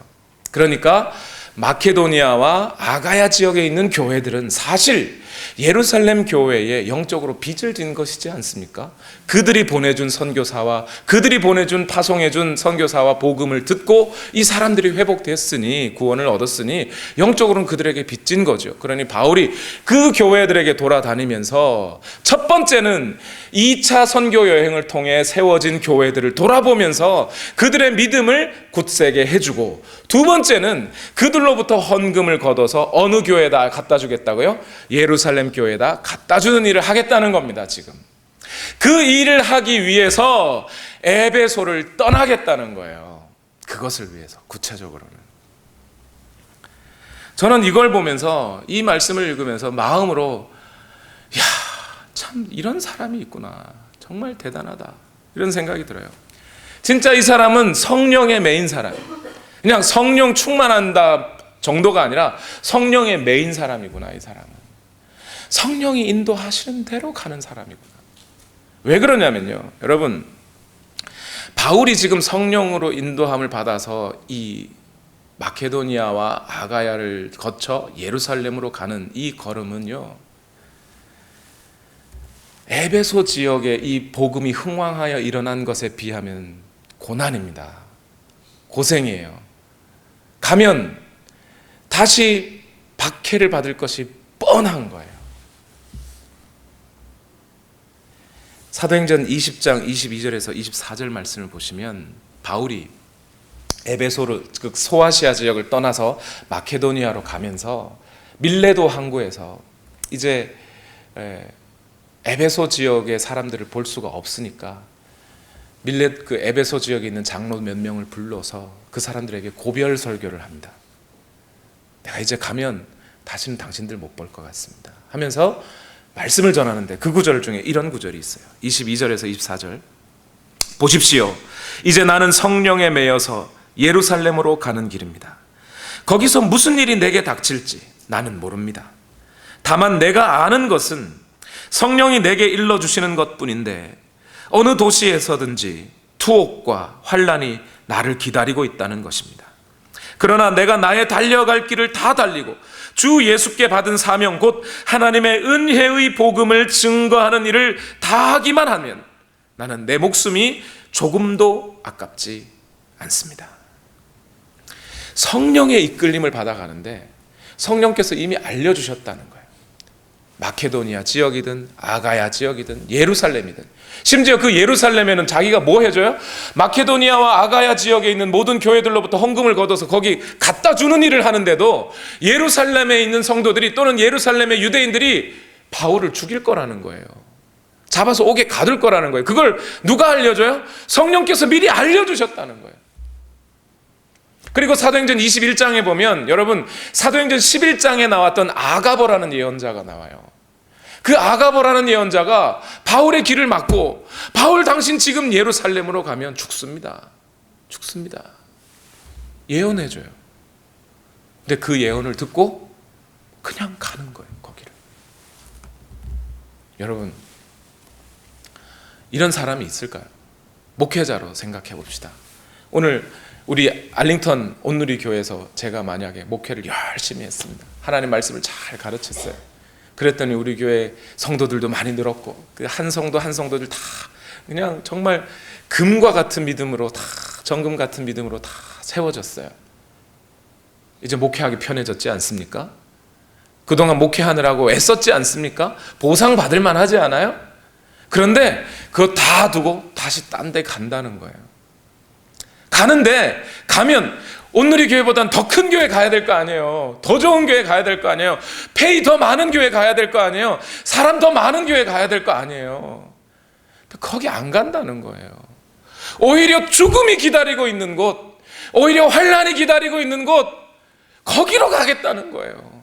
그러니까 마케도니아와 아가야 지역에 있는 교회들은 사실 예루살렘 교회에 영적으로 빚을 진 것이지 않습니까? 그들이 보내준 선교사와 그들이 보내준 파송해준 선교사와 복음을 듣고 이 사람들이 회복됐으니 구원을 얻었으니 영적으로는 그들에게 빚진 거죠. 그러니 바울이 그 교회들에게 돌아다니면서 첫 번째는 2차 선교 여행을 통해 세워진 교회들을 돌아보면서 그들의 믿음을 굳세게 해주고, 두 번째는 그들로부터 헌금을 걷어서 어느 교회에다 갖다 주겠다고요? 예루살렘 교회에다 갖다 주는 일을 하겠다는 겁니다. 지금 그 일을 하기 위해서 에베소를 떠나겠다는 거예요. 그것을 위해서 구체적으로는. 저는 이걸 보면서, 이 말씀을 읽으면서 마음으로 야, 참 이런 사람이 있구나, 정말 대단하다 이런 생각이 들어요. 진짜 이 사람은 성령의 메인 사람이에요. 그냥 성령 충만한다 정도가 아니라 성령의 메인 사람이구나. 이 사람은 성령이 인도하시는 대로 가는 사람이구나. 왜 그러냐면요, 여러분, 바울이 지금 성령으로 인도함을 받아서 이 마케도니아와 아가야를 거쳐 예루살렘으로 가는 이 걸음은요, 에베소 지역에 이 복음이 흥왕하여 일어난 것에 비하면 고난입니다. 고생이에요. 가면 다시 박해를 받을 것이 뻔한 거예요. 사도행전 20장 22절에서 24절 말씀을 보시면 바울이 에베소를, 그 소아시아 지역을 떠나서 마케도니아로 가면서 밀레도 항구에서 이제 에베소 지역의 사람들을 볼 수가 없으니까 그 에베소 지역에 있는 장로 몇 명을 불러서 그 사람들에게 고별 설교를 합니다. 내가 이제 가면 다시는 당신들 못 볼 것 같습니다 하면서 말씀을 전하는데, 그 구절 중에 이런 구절이 있어요. 22절에서 24절 보십시오. 이제 나는 성령에 매여서 예루살렘으로 가는 길입니다. 거기서 무슨 일이 내게 닥칠지 나는 모릅니다. 다만 내가 아는 것은 성령이 내게 일러주시는 것뿐인데 어느 도시에서든지 투옥과 환난이 나를 기다리고 있다는 것입니다. 그러나 내가 나의 달려갈 길을 다 달리고 주 예수께 받은 사명 곧 하나님의 은혜의 복음을 증거하는 일을 다 하기만 하면 나는 내 목숨이 조금도 아깝지 않습니다. 성령의 이끌림을 받아가는데 성령께서 이미 알려주셨다는 거예요. 마케도니아 지역이든 아가야 지역이든 예루살렘이든, 심지어 그 예루살렘에는 자기가 뭐 해줘요? 마케도니아와 아가야 지역에 있는 모든 교회들로부터 헌금을 걷어서 거기 갖다 주는 일을 하는데도 예루살렘에 있는 성도들이 또는 예루살렘의 유대인들이 바울을 죽일 거라는 거예요. 잡아서 옥에 가둘 거라는 거예요. 그걸 누가 알려줘요? 성령께서 미리 알려주셨다는 거예요. 그리고 사도행전 21장에 보면, 여러분, 사도행전 11장에 나왔던 아가보라는 예언자가 나와요. 그 아가보라는 예언자가 바울의 길을 막고, 바울 당신 지금 예루살렘으로 가면 죽습니다. 죽습니다. 예언해줘요. 근데 그 예언을 듣고 그냥 가는 거예요, 거기를. 여러분, 이런 사람이 있을까요? 목회자로 생각해 봅시다. 오늘 우리 알링턴 온누리 교회에서 제가 만약에 목회를 열심히 했습니다. 하나님 말씀을 잘 가르쳤어요. 그랬더니 우리 교회 성도들도 많이 늘었고, 그 한 성도 한 성도들 다 그냥 정말 금과 같은 믿음으로, 다 정금 같은 믿음으로 다 세워졌어요. 이제 목회하기 편해졌지 않습니까? 그동안 목회하느라고 애썼지 않습니까? 보상 받을 만하지 않아요? 그런데 그거 다 두고 다시 딴 데 간다는 거예요. 가는데, 가면 온누리 교회보다는 더 큰 교회 가야 될 거 아니에요. 더 좋은 교회 가야 될 거 아니에요. 페이 더 많은 교회 가야 될 거 아니에요. 사람 더 많은 교회 가야 될 거 아니에요. 거기 안 간다는 거예요. 오히려 죽음이 기다리고 있는 곳, 오히려 환난이 기다리고 있는 곳, 거기로 가겠다는 거예요.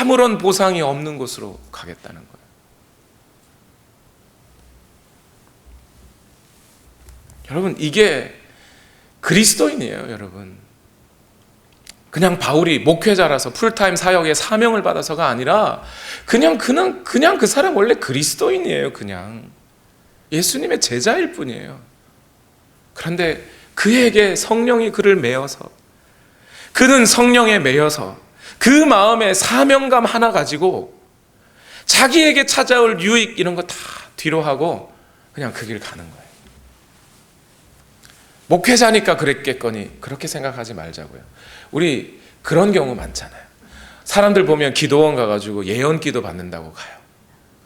아무런 보상이 없는 곳으로 가겠다는 거예요. 여러분, 이게 그리스도인이에요, 여러분. 그냥 바울이 목회자라서 풀타임 사역의 사명을 받아서가 아니라 그냥 그 사람 원래 그리스도인이에요. 그냥 예수님의 제자일 뿐이에요. 그런데 그에게 성령이 그를 메어서, 그는 성령에 메어서 그 마음에 사명감 하나 가지고 자기에게 찾아올 유익 이런 거 다 뒤로 하고 그냥 그 길 가는 거예요. 목회자니까 그랬겠거니 그렇게 생각하지 말자고요. 우리 그런 경우 많잖아요. 사람들 보면 기도원 가가지고 예언기도 받는다고 가요.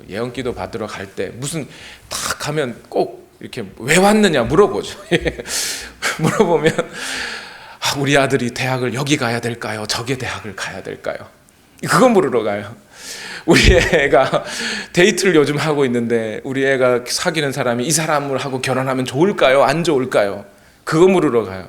예언기도 받으러 갈 때 무슨 딱 가면 꼭 이렇게 왜 왔느냐 물어보죠. 물어보면 우리 아들이 대학을 여기 가야 될까요? 저기 대학을 가야 될까요? 그거 물으러 가요. 우리 애가 데이트를 요즘 하고 있는데 우리 애가 사귀는 사람이 이 사람을 하고 결혼하면 좋을까요? 안 좋을까요? 그거 물으러 가요.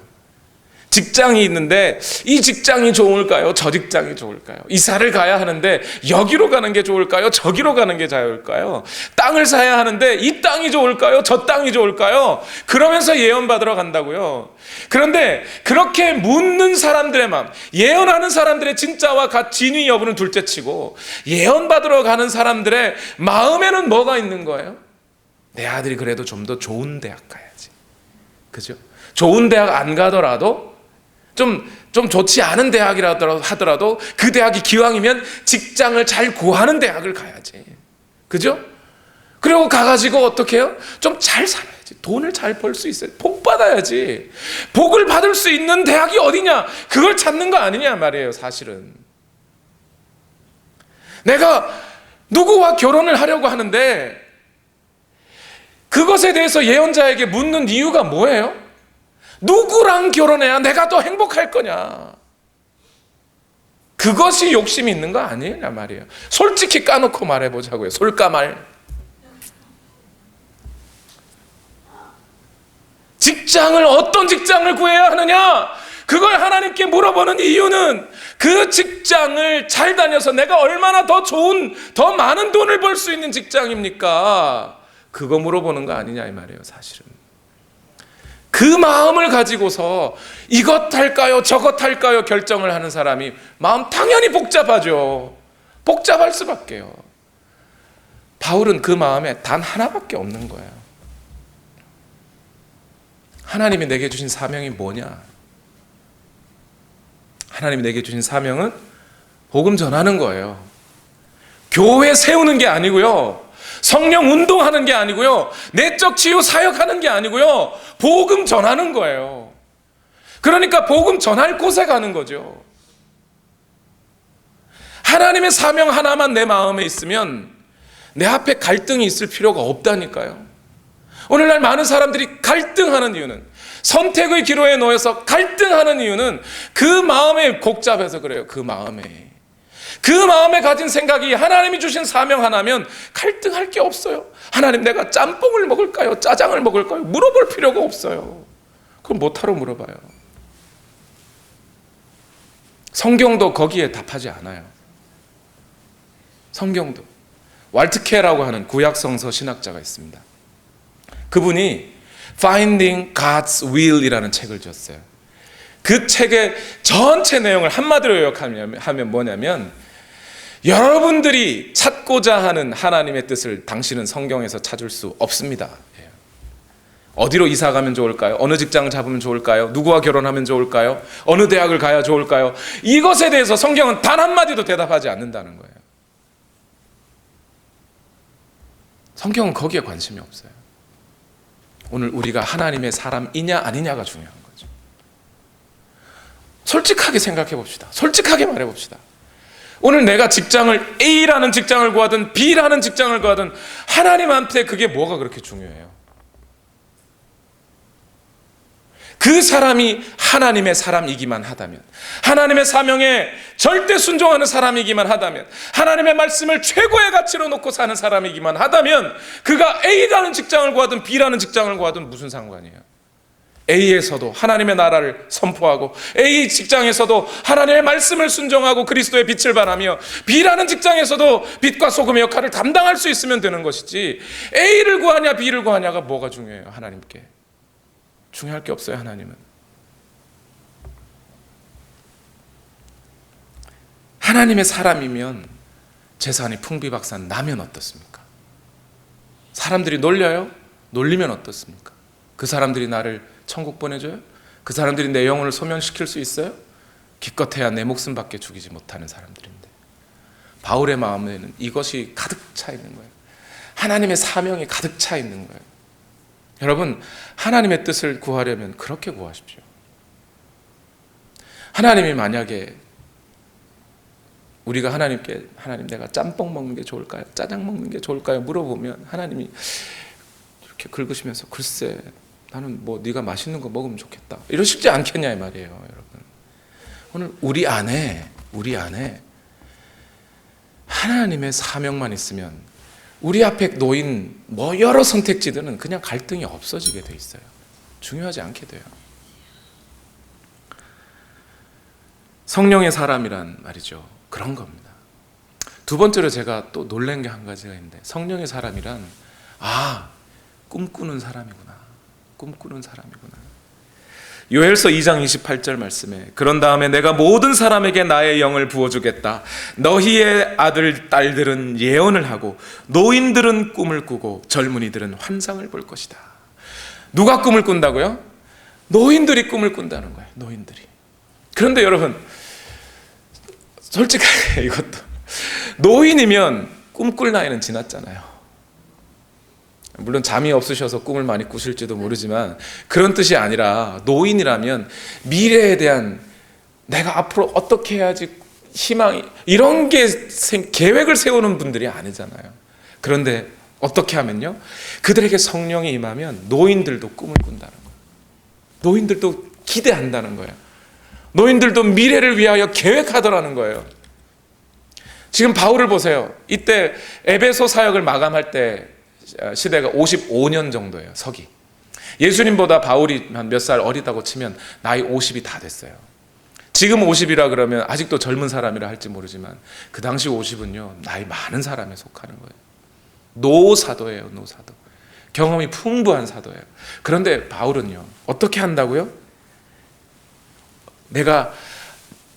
직장이 있는데 이 직장이 좋을까요? 저 직장이 좋을까요? 이사를 가야 하는데 여기로 가는 게 좋을까요? 저기로 가는 게 좋을까요? 땅을 사야 하는데 이 땅이 좋을까요? 저 땅이 좋을까요? 그러면서 예언받으러 간다고요. 그런데 그렇게 묻는 사람들의 마음, 예언하는 사람들의 진짜와 진위 여부는 둘째치고 예언받으러 가는 사람들의 마음에는 뭐가 있는 거예요? 내 아들이 그래도 좀 더 좋은 대학 가야지. 그죠? 좋은 대학 안 가더라도 좀 좋지 않은 대학이라도 하더라도 그 대학이 기왕이면 직장을 잘 구하는 대학을 가야지. 그죠? 그리고 가가지고 어떻게 해요? 좀 잘 살아야지. 돈을 잘 벌 수 있어요. 복 받아야지. 복을 받을 수 있는 대학이 어디냐? 그걸 찾는 거 아니냐 말이에요, 사실은. 내가 누구와 결혼을 하려고 하는데 그것에 대해서 예언자에게 묻는 이유가 뭐예요? 누구랑 결혼해야 내가 더 행복할 거냐? 그것이 욕심이 있는 거 아니에요 말이에요. 솔직히 까놓고 말해보자고요. 솔까말. 직장을 어떤 직장을 구해야 하느냐? 그걸 하나님께 물어보는 이유는 그 직장을 잘 다녀서 내가 얼마나 더 좋은, 더 많은 돈을 벌 수 있는 직장입니까? 그거 물어보는 거 아니냐 이 말이에요, 사실은. 그 마음을 가지고서 이것 할까요, 저것 할까요 결정을 하는 사람이 마음 당연히 복잡하죠. 복잡할 수밖에요. 바울은 그 마음에 단 하나밖에 없는 거예요. 하나님이 내게 주신 사명이 뭐냐? 하나님이 내게 주신 사명은 복음 전하는 거예요. 교회 세우는 게 아니고요, 성령 운동하는 게 아니고요, 내적 치유 사역하는 게 아니고요, 복음 전하는 거예요. 그러니까 복음 전할 곳에 가는 거죠. 하나님의 사명 하나만 내 마음에 있으면 내 앞에 갈등이 있을 필요가 없다니까요. 오늘날 많은 사람들이 갈등하는 이유는, 선택의 기로에 놓여서 갈등하는 이유는 그 마음에 복잡해서 그래요. 그 마음에 가진 생각이 하나님이 주신 사명 하나면 갈등할 게 없어요. 하나님, 내가 짬뽕을 먹을까요? 짜장을 먹을까요? 물어볼 필요가 없어요. 그럼 뭐하러 물어봐요? 성경도 거기에 답하지 않아요. 성경도. 왈트케라고 하는 구약성서 신학자가 있습니다. 그분이 Finding God's Will이라는 책을 줬어요. 그 책의 전체 내용을 한마디로 요약하면 뭐냐면, 여러분들이 찾고자 하는 하나님의 뜻을 당신은 성경에서 찾을 수 없습니다. 어디로 이사 가면 좋을까요? 어느 직장을 잡으면 좋을까요? 누구와 결혼하면 좋을까요? 어느 대학을 가야 좋을까요? 이것에 대해서 성경은 단 한마디도 대답하지 않는다는 거예요. 성경은 거기에 관심이 없어요. 오늘 우리가 하나님의 사람이냐 아니냐가 중요한 거죠. 솔직하게 생각해 봅시다. 솔직하게 말해 봅시다. 오늘 내가 직장을 A라는 직장을 구하든 B라는 직장을 구하든 하나님한테 그게 뭐가 그렇게 중요해요? 그 사람이 하나님의 사람이기만 하다면, 하나님의 사명에 절대 순종하는 사람이기만 하다면, 하나님의 말씀을 최고의 가치로 놓고 사는 사람이기만 하다면, 그가 A라는 직장을 구하든 B라는 직장을 구하든 무슨 상관이에요? A에서도 하나님의 나라를 선포하고, A 직장에서도 하나님의 말씀을 순종하고 그리스도의 빛을 발하며, B라는 직장에서도 빛과 소금의 역할을 담당할 수 있으면 되는 것이지, A를 구하냐 B를 구하냐가 뭐가 중요해요? 하나님께 중요할 게 없어요. 하나님은 하나님의 사람이면 재산이 풍비박산 나면 어떻습니까? 사람들이 놀려요? 놀리면 어떻습니까? 그 사람들이 나를 천국 보내줘요? 그 사람들이 내 영혼을 소멸시킬 수 있어요? 기껏해야 내 목숨밖에 죽이지 못하는 사람들인데. 바울의 마음에는 이것이 가득 차 있는 거예요. 하나님의 사명이 가득 차 있는 거예요. 여러분, 하나님의 뜻을 구하려면 그렇게 구하십시오. 하나님이 만약에 우리가 하나님께, 하나님 내가 짬뽕 먹는 게 좋을까요? 짜장 먹는 게 좋을까요? 물어보면 하나님이 이렇게 긁으시면서 글쎄 나는 뭐 네가 맛있는 거 먹으면 좋겠다 이러시지 않겠냐 이 말이에요. 여러분, 오늘 우리 안에 하나님의 사명만 있으면 우리 앞에 놓인 뭐 여러 선택지들은 그냥 갈등이 없어지게 돼 있어요. 중요하지 않게 돼요. 성령의 사람이란 말이죠. 그런 겁니다. 두 번째로 제가 또 놀란 게 한 가지가 있는데, 성령의 사람이란 꿈꾸는 사람이구나. 꿈꾸는 사람이구나. 요엘서 2장 28절 말씀에, 그런 다음에 내가 모든 사람에게 나의 영을 부어주겠다. 너희의 아들 딸들은 예언을 하고 노인들은 꿈을 꾸고 젊은이들은 환상을 볼 것이다. 누가 꿈을 꾼다고요? 노인들이 꿈을 꾼다는 거예요. 노인들이. 그런데 여러분, 솔직하게 이것도 노인이면 꿈꿀 나이는 지났잖아요. 물론 잠이 없으셔서 꿈을 많이 꾸실지도 모르지만 그런 뜻이 아니라, 노인이라면 미래에 대한 내가 앞으로 어떻게 해야지 희망이, 이런 게 계획을 세우는 분들이 아니잖아요. 그런데 어떻게 하면요, 그들에게 성령이 임하면 노인들도 꿈을 꾼다는 거예요. 노인들도 기대한다는 거예요. 노인들도 미래를 위하여 계획하더라는 거예요. 지금 바울을 보세요. 이때 에베소 사역을 마감할 때 시대가 55년 정도예요. 서기. 예수님보다 바울이 한 몇 살 어리다고 치면 나이 50이 다 됐어요. 지금 50이라 그러면 아직도 젊은 사람이라 할지 모르지만, 그 당시 50은요 나이 많은 사람에 속하는 거예요. 노사도예요. 노사도. 경험이 풍부한 사도예요. 그런데 바울은요 어떻게 한다고요? 내가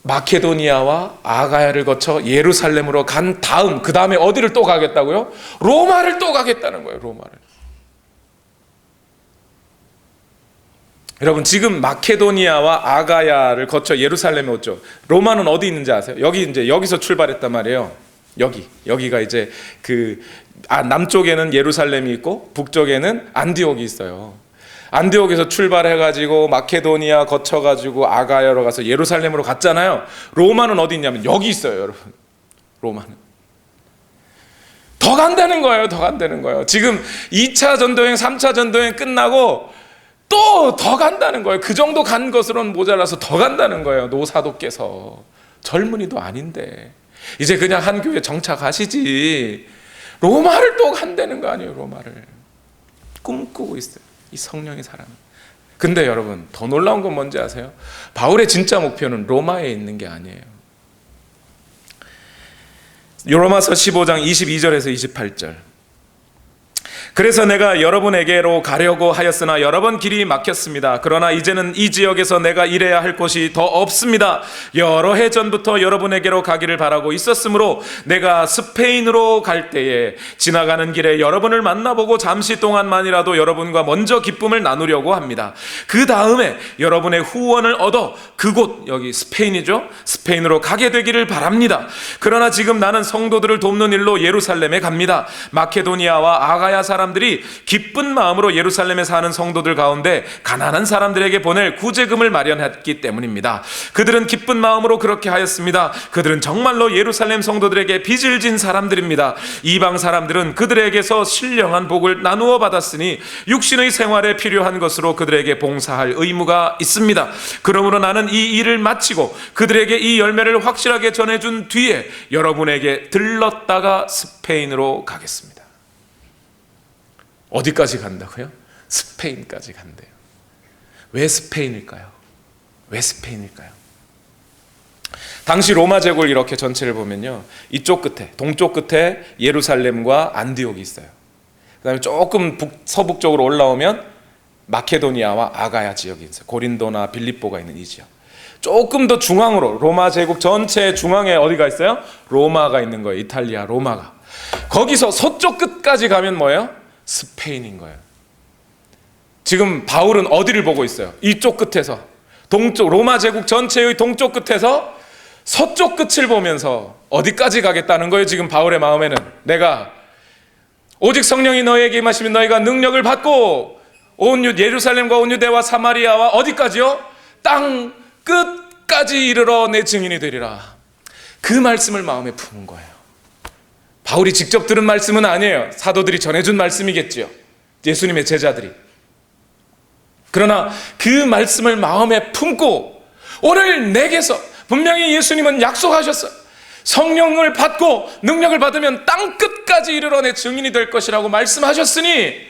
마케도니아와 아가야를 거쳐 예루살렘으로 간 다음, 그 다음에 어디를 또 가겠다고요? 로마를 또 가겠다는 거예요. 로마를. 여러분, 지금 마케도니아와 아가야를 거쳐 예루살렘에 오죠. 로마는 어디 있는지 아세요? 여기서 출발했단 말이에요. 여기가 이제 남쪽에는 예루살렘이 있고 북쪽에는 안디옥이 있어요. 안디옥에서 출발해가지고 마케도니아 거쳐가지고 아가야로 가서 예루살렘으로 갔잖아요. 로마는 어디 있냐면 여기 있어요, 여러분. 로마는 더 간다는 거예요. 더 간다는 거예요. 지금 2차 전도여행, 3차 전도여행 끝나고 또 더 간다는 거예요. 그 정도 간 것으로는 모자라서 더 간다는 거예요. 노사도께서. 젊은이도 아닌데 이제 그냥 한 교회 정착하시지, 로마를 또 간다는 거 아니에요. 로마를 꿈꾸고 있어요, 이 성령의 사람. 근데 여러분, 더 놀라운 건 뭔지 아세요? 바울의 진짜 목표는 로마에 있는 게 아니에요. 로마서 15장 22절에서 28절. 그래서 내가 여러분에게로 가려고 하였으나 여러 번 길이 막혔습니다. 그러나 이제는 이 지역에서 내가 일해야 할 곳이 더 없습니다. 여러 해 전부터 여러분에게로 가기를 바라고 있었으므로 내가 스페인으로 갈 때에 지나가는 길에 여러분을 만나보고 잠시 동안만이라도 여러분과 먼저 기쁨을 나누려고 합니다. 그 다음에 여러분의 후원을 얻어 그곳, 여기 스페인이죠, 스페인으로 가게 되기를 바랍니다. 그러나 지금 나는 성도들을 돕는 일로 예루살렘에 갑니다. 마케도니아와 아가야 사람들이 기쁜 마음으로 예루살렘에 사는 성도들 가운데 가난한 사람들에게 보낼 구제금을 마련했기 때문입니다. 그들은 기쁜 마음으로 그렇게 하였습니다. 그들은 정말로 예루살렘 성도들에게 빚을 진 사람들입니다. 이방 사람들은 그들에게서 신령한 복을 나누어 받았으니 육신의 생활에 필요한 것으로 그들에게 봉사할 의무가 있습니다. 그러므로 나는 이 일을 마치고 그들에게 이 열매를 확실하게 전해준 뒤에 여러분에게 들렀다가 스페인으로 가겠습니다. 어디까지 간다고요? 스페인까지 간대요. 왜 스페인일까요? 왜 스페인일까요? 당시 로마 제국을 이렇게 전체를 보면요, 이쪽 끝에, 동쪽 끝에 예루살렘과 안디옥이 있어요. 그 다음에 조금 서북쪽으로 올라오면 마케도니아와 아가야 지역이 있어요. 고린도나 빌립보가 있는 이 지역. 조금 더 중앙으로, 로마 제국 전체 중앙에 어디가 있어요? 로마가 있는 거예요. 이탈리아 로마가. 거기서 서쪽 끝까지 가면 뭐예요? 스페인인 거예요. 지금 바울은 어디를 보고 있어요? 이쪽 끝에서, 동쪽, 로마 제국 전체의 동쪽 끝에서 서쪽 끝을 보면서 어디까지 가겠다는 거예요. 지금 바울의 마음에는, 내가 오직 성령이 너희에게 임하시면 너희가 능력을 받고 온 예루살렘과 온 유대와 사마리아와 어디까지요? 땅 끝까지 이르러 내 증인이 되리라. 그 말씀을 마음에 품은 거예요. 바울이 직접 들은 말씀은 아니에요. 사도들이 전해준 말씀이겠지요, 예수님의 제자들이. 그러나 그 말씀을 마음에 품고, 오늘 내게서 분명히 예수님은 약속하셨어요. 성령을 받고 능력을 받으면 땅 끝까지 이르러 내 증인이 될 것이라고 말씀하셨으니,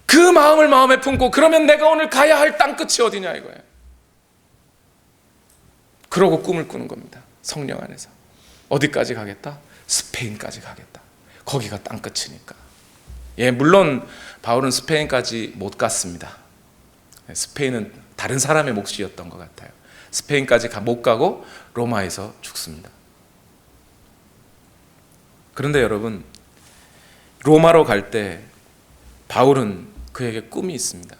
그 마음을 마음에 품고, 그러면 내가 오늘 가야 할 땅 끝이 어디냐 이거예요. 그러고 꿈을 꾸는 겁니다. 성령 안에서. 어디까지 가겠다? 스페인까지 가겠다. 거기가 땅끝이니까. 예, 물론 바울은 스페인까지 못 갔습니다. 스페인은 다른 사람의 몫이었던 것 같아요. 스페인까지 못 가고 로마에서 죽습니다. 그런데 여러분, 로마로 갈 때 바울은 그에게 꿈이 있습니다.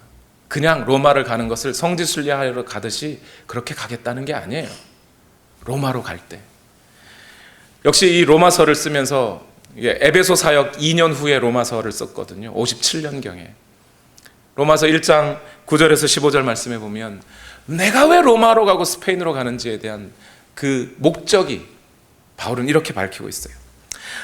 그냥 로마를 가는 것을 성지순례하러 가듯이 그렇게 가겠다는 게 아니에요. 로마로 갈 때. 역시 이 로마서를 쓰면서 에베소 사역 2년 후에 로마서를 썼거든요. 57년경에. 로마서 1장 9절에서 15절 말씀해 보면 내가 왜 로마로 가고 스페인으로 가는지에 대한 그 목적이 바울은 이렇게 밝히고 있어요.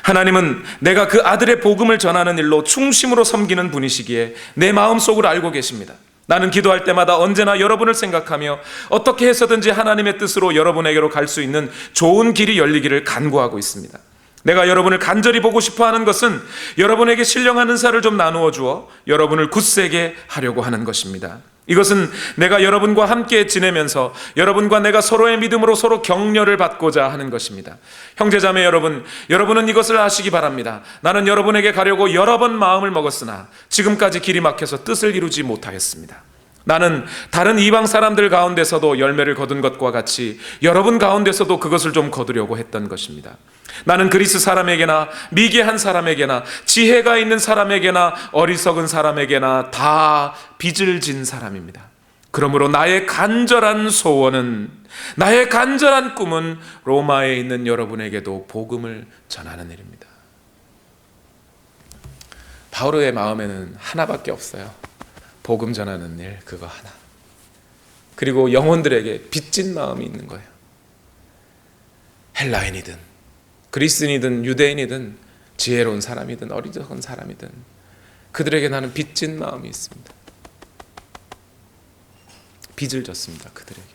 하나님은 내가 그 아들의 복음을 전하는 일로 충심으로 섬기는 분이시기에 내 마음속으로 알고 계십니다. 나는 기도할 때마다 언제나 여러분을 생각하며 어떻게 해서든지 하나님의 뜻으로 여러분에게로 갈 수 있는 좋은 길이 열리기를 간구하고 있습니다. 내가 여러분을 간절히 보고 싶어하는 것은 여러분에게 신령한 은사를 좀 나누어 주어 여러분을 굳세게 하려고 하는 것입니다. 이것은 내가 여러분과 함께 지내면서 여러분과 내가 서로의 믿음으로 서로 격려를 받고자 하는 것입니다. 형제자매 여러분, 여러분은 이것을 아시기 바랍니다. 나는 여러분에게 가려고 여러 번 마음을 먹었으나 지금까지 길이 막혀서 뜻을 이루지 못하겠습니다. 나는 다른 이방 사람들 가운데서도 열매를 거둔 것과 같이 여러분 가운데서도 그것을 좀 거두려고 했던 것입니다. 나는 그리스 사람에게나 미개한 사람에게나 지혜가 있는 사람에게나 어리석은 사람에게나 다 빚을 진 사람입니다. 그러므로 나의 간절한 소원은, 나의 간절한 꿈은 로마에 있는 여러분에게도 복음을 전하는 일입니다. 바울의 마음에는 하나밖에 없어요. 복음 전하는 일, 그거 하나. 그리고 영혼들에게 빚진 마음이 있는 거예요. 헬라인이든 그리스인이든 유대인이든 지혜로운 사람이든 어리석은 사람이든 그들에게 나는 빚진 마음이 있습니다. 빚을 졌습니다. 그들에게.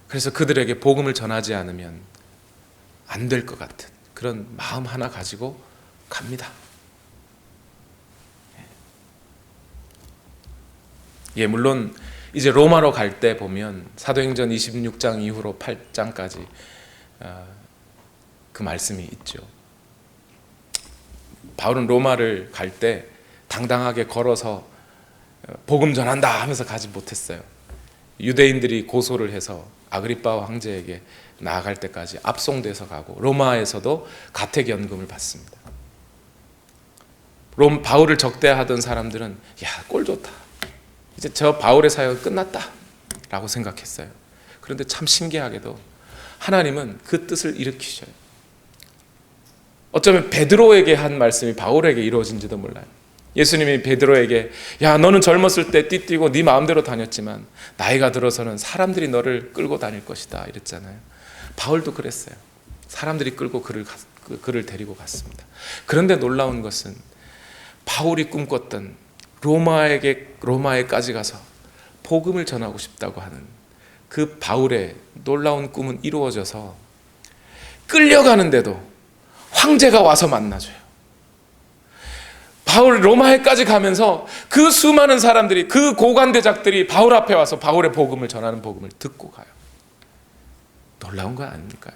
그래서 그들에게 복음을 전하지 않으면 안 될 것 같은 그런 마음 하나 가지고 갑니다. 예, 물론 이제 로마로 갈 때 보면 사도행전 26장 이후로 8장까지 그 말씀이 있죠. 바울은 로마를 갈 때 당당하게 걸어서 복음 전한다 하면서 가지 못했어요. 유대인들이 고소를 해서 아그리빠 황제에게 나아갈 때까지 압송돼서 가고 로마에서도 가택연금을 받습니다. 바울을 적대하던 사람들은 야, 꼴 좋다. 이제 저 바울의 사역은 끝났다 라고 생각했어요. 그런데 참 신기하게도 하나님은 그 뜻을 일으키셔요. 어쩌면 베드로에게 한 말씀이 바울에게 이루어진지도 몰라요. 예수님이 베드로에게 야, 너는 젊었을 때 띠뛰고 네 마음대로 다녔지만 나이가 들어서는 사람들이 너를 끌고 다닐 것이다 이랬잖아요. 바울도 그랬어요. 사람들이 끌고 그를 데리고 갔습니다. 그런데 놀라운 것은 바울이 꿈꿨던 로마에까지 가서 복음을 전하고 싶다고 하는 그 바울의 놀라운 꿈은 이루어져서 끌려가는데도 황제가 와서 만나줘요. 바울 로마에까지 가면서 그 수많은 사람들이, 그 고관대작들이 바울 앞에 와서 바울의 복음을 전하는 복음을 듣고 가요. 놀라운 거 아닙니까?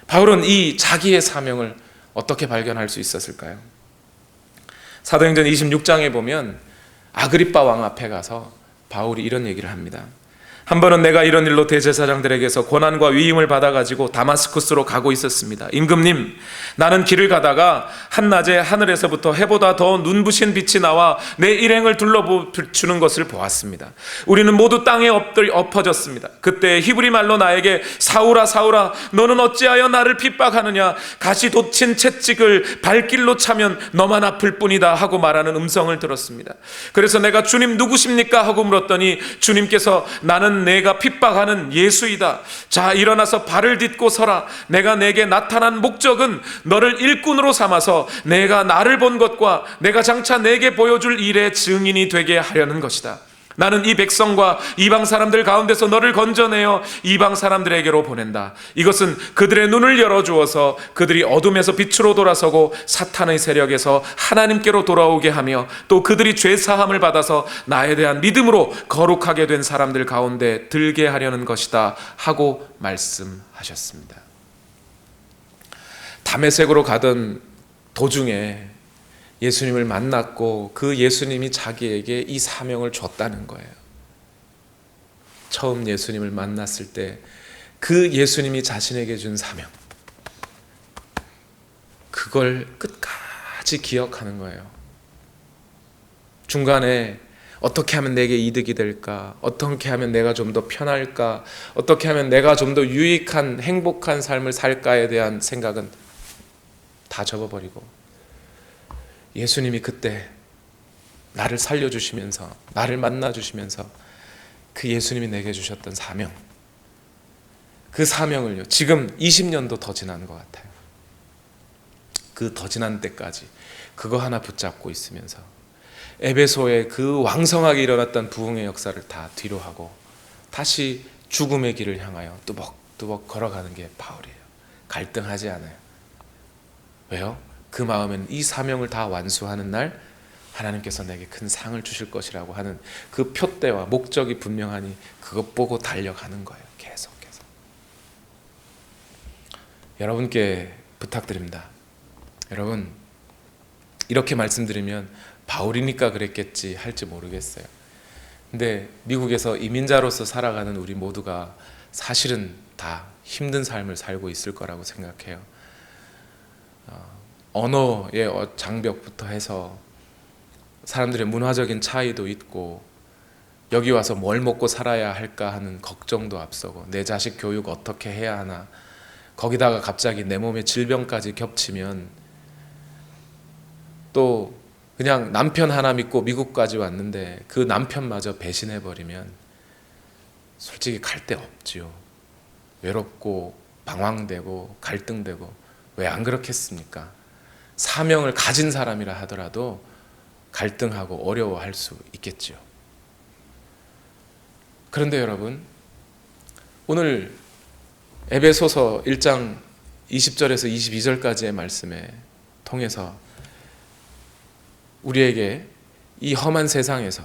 바울은 이 자기의 사명을 어떻게 발견할 수 있었을까요? 사도행전 26장에 보면 아그리빠 왕 앞에 가서 바울이 이런 얘기를 합니다. 한 번은 내가 이런 일로 대제사장들에게서 권한과 위임을 받아가지고 다마스쿠스로 가고 있었습니다. 임금님, 나는 길을 가다가 한낮에 하늘에서부터 해보다 더 눈부신 빛이 나와 내 일행을 둘러주는 것을 보았습니다. 우리는 모두 땅에 엎어졌습니다. 그때 히브리 말로 나에게 사울아 사울아 너는 어찌하여 나를 핍박하느냐, 가시 돋친 채찍을 발길로 차면 너만 아플 뿐이다 하고 말하는 음성을 들었습니다. 그래서 내가 주님 누구십니까 하고 물었더니 주님께서 나는 내가 핍박하는 예수이다. 자, 일어나서 발을 딛고 서라. 내가 내게 나타난 목적은 너를 일꾼으로 삼아서 내가 나를 본 것과 내가 장차 내게 보여줄 일의 증인이 되게 하려는 것이다. 나는 이 백성과 이방 사람들 가운데서 너를 건져내어 이방 사람들에게로 보낸다. 이것은 그들의 눈을 열어주어서 그들이 어둠에서 빛으로 돌아서고 사탄의 세력에서 하나님께로 돌아오게 하며 또 그들이 죄사함을 받아서 나에 대한 믿음으로 거룩하게 된 사람들 가운데 들게 하려는 것이다 하고 말씀하셨습니다. 다메섹으로 가던 도중에 예수님을 만났고 그 예수님이 자기에게 이 사명을 줬다는 거예요. 처음 예수님을 만났을 때 그 예수님이 자신에게 준 사명, 그걸 끝까지 기억하는 거예요. 중간에 어떻게 하면 내게 이득이 될까? 어떻게 하면 내가 좀 더 편할까? 어떻게 하면 내가 좀 더 유익한 행복한 삶을 살까에 대한 생각은 다 접어버리고 예수님이 그때 나를 살려주시면서 나를 만나주시면서 그 예수님이 내게 주셨던 사명, 그 사명을요 지금 20년도 더 지난 것 같아요. 그 더 지난 때까지 그거 하나 붙잡고 있으면서 에베소에 그 왕성하게 일어났던 부흥의 역사를 다 뒤로 하고 다시 죽음의 길을 향하여 뚜벅뚜벅 걸어가는 게 바울이에요. 갈등하지 않아요. 왜요? 그 마음엔 이 사명을 다 완수하는 날 하나님께서 내게 큰 상을 주실 것이라고 하는 그 표대와 목적이 분명하니 그것 보고 달려가는 거예요. 계속 여러분께 부탁드립니다. 여러분, 이렇게 말씀드리면 바울이니까 그랬겠지 할지 모르겠어요. 근데 미국에서 이민자로서 살아가는 우리 모두가 사실은 다 힘든 삶을 살고 있을 거라고 생각해요. 언어의 장벽부터 해서 사람들의 문화적인 차이도 있고 여기 와서 뭘 먹고 살아야 할까 하는 걱정도 앞서고 내 자식 교육 어떻게 해야 하나, 거기다가 갑자기 내 몸에 질병까지 겹치면 또 그냥 남편 하나 믿고 미국까지 왔는데 그 남편마저 배신해버리면 솔직히 갈 데 없지요. 외롭고 방황되고 갈등되고 왜 안 그렇겠습니까? 사명을 가진 사람이라 하더라도 갈등하고 어려워할 수 있겠지요. 그런데 여러분, 오늘 에베소서 1장 20절에서 22절까지의 말씀에 통해서 우리에게 이 험한 세상에서,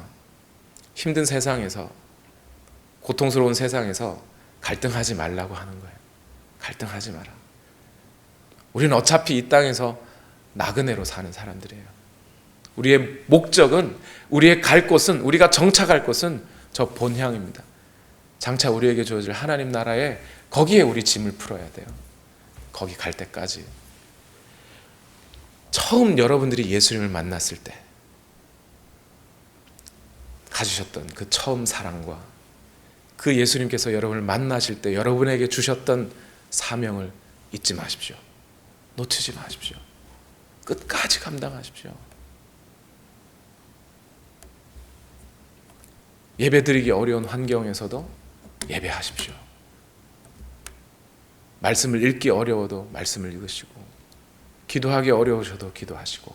힘든 세상에서, 고통스러운 세상에서 갈등하지 말라고 하는 거예요. 갈등하지 마라. 우리는 어차피 이 땅에서 나그네로 사는 사람들이에요. 우리의 목적은, 우리의 갈 곳은, 우리가 정착할 곳은 저 본향입니다. 장차 우리에게 주어질 하나님 나라에 거기에 우리 짐을 풀어야 돼요. 거기 갈 때까지. 처음 여러분들이 예수님을 만났을 때 가지셨던 그 처음 사랑과 그 예수님께서 여러분을 만나실 때 여러분에게 주셨던 사명을 잊지 마십시오. 놓치지 마십시오. 끝까지 감당하십시오. 예배드리기 어려운 환경에서도 예배하십시오. 말씀을 읽기 어려워도 말씀을 읽으시고, 기도하기 어려우셔도 기도하시고,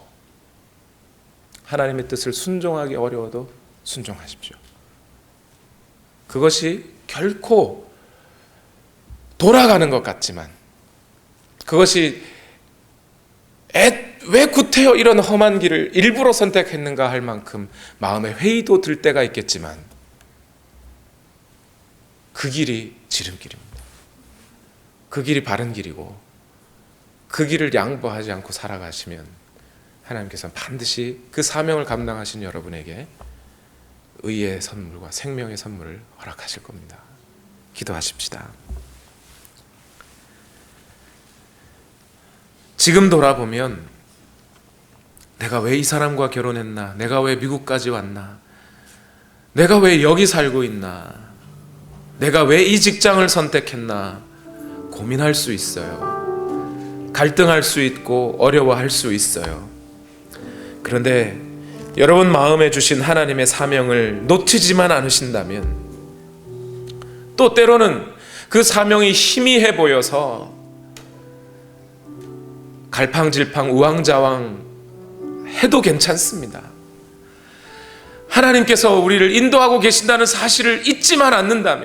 하나님의 뜻을 순종하기 어려워도 순종하십시오. 그것이 결코 돌아가는 것 같지만, 그것이 왜 구태여 이런 험한 길을 일부러 선택했는가 할 만큼 마음에 회의도 들 때가 있겠지만 그 길이 지름길입니다. 그 길이 바른 길이고 그 길을 양보하지 않고 살아가시면 하나님께서는 반드시 그 사명을 감당하신 여러분에게 의의 선물과 생명의 선물을 허락하실 겁니다. 기도하십시다. 지금 돌아보면 내가 왜 이 사람과 결혼했나? 내가 왜 미국까지 왔나? 내가 왜 여기 살고 있나? 내가 왜 이 직장을 선택했나? 고민할 수 있어요. 갈등할 수 있고 어려워할 수 있어요. 그런데 여러분 마음에 주신 하나님의 사명을 놓치지만 않으신다면, 또 때로는 그 사명이 희미해 보여서 갈팡질팡 우왕좌왕 해도 괜찮습니다. 하나님께서 우리를 인도하고 계신다는 사실을 잊지만 않는다면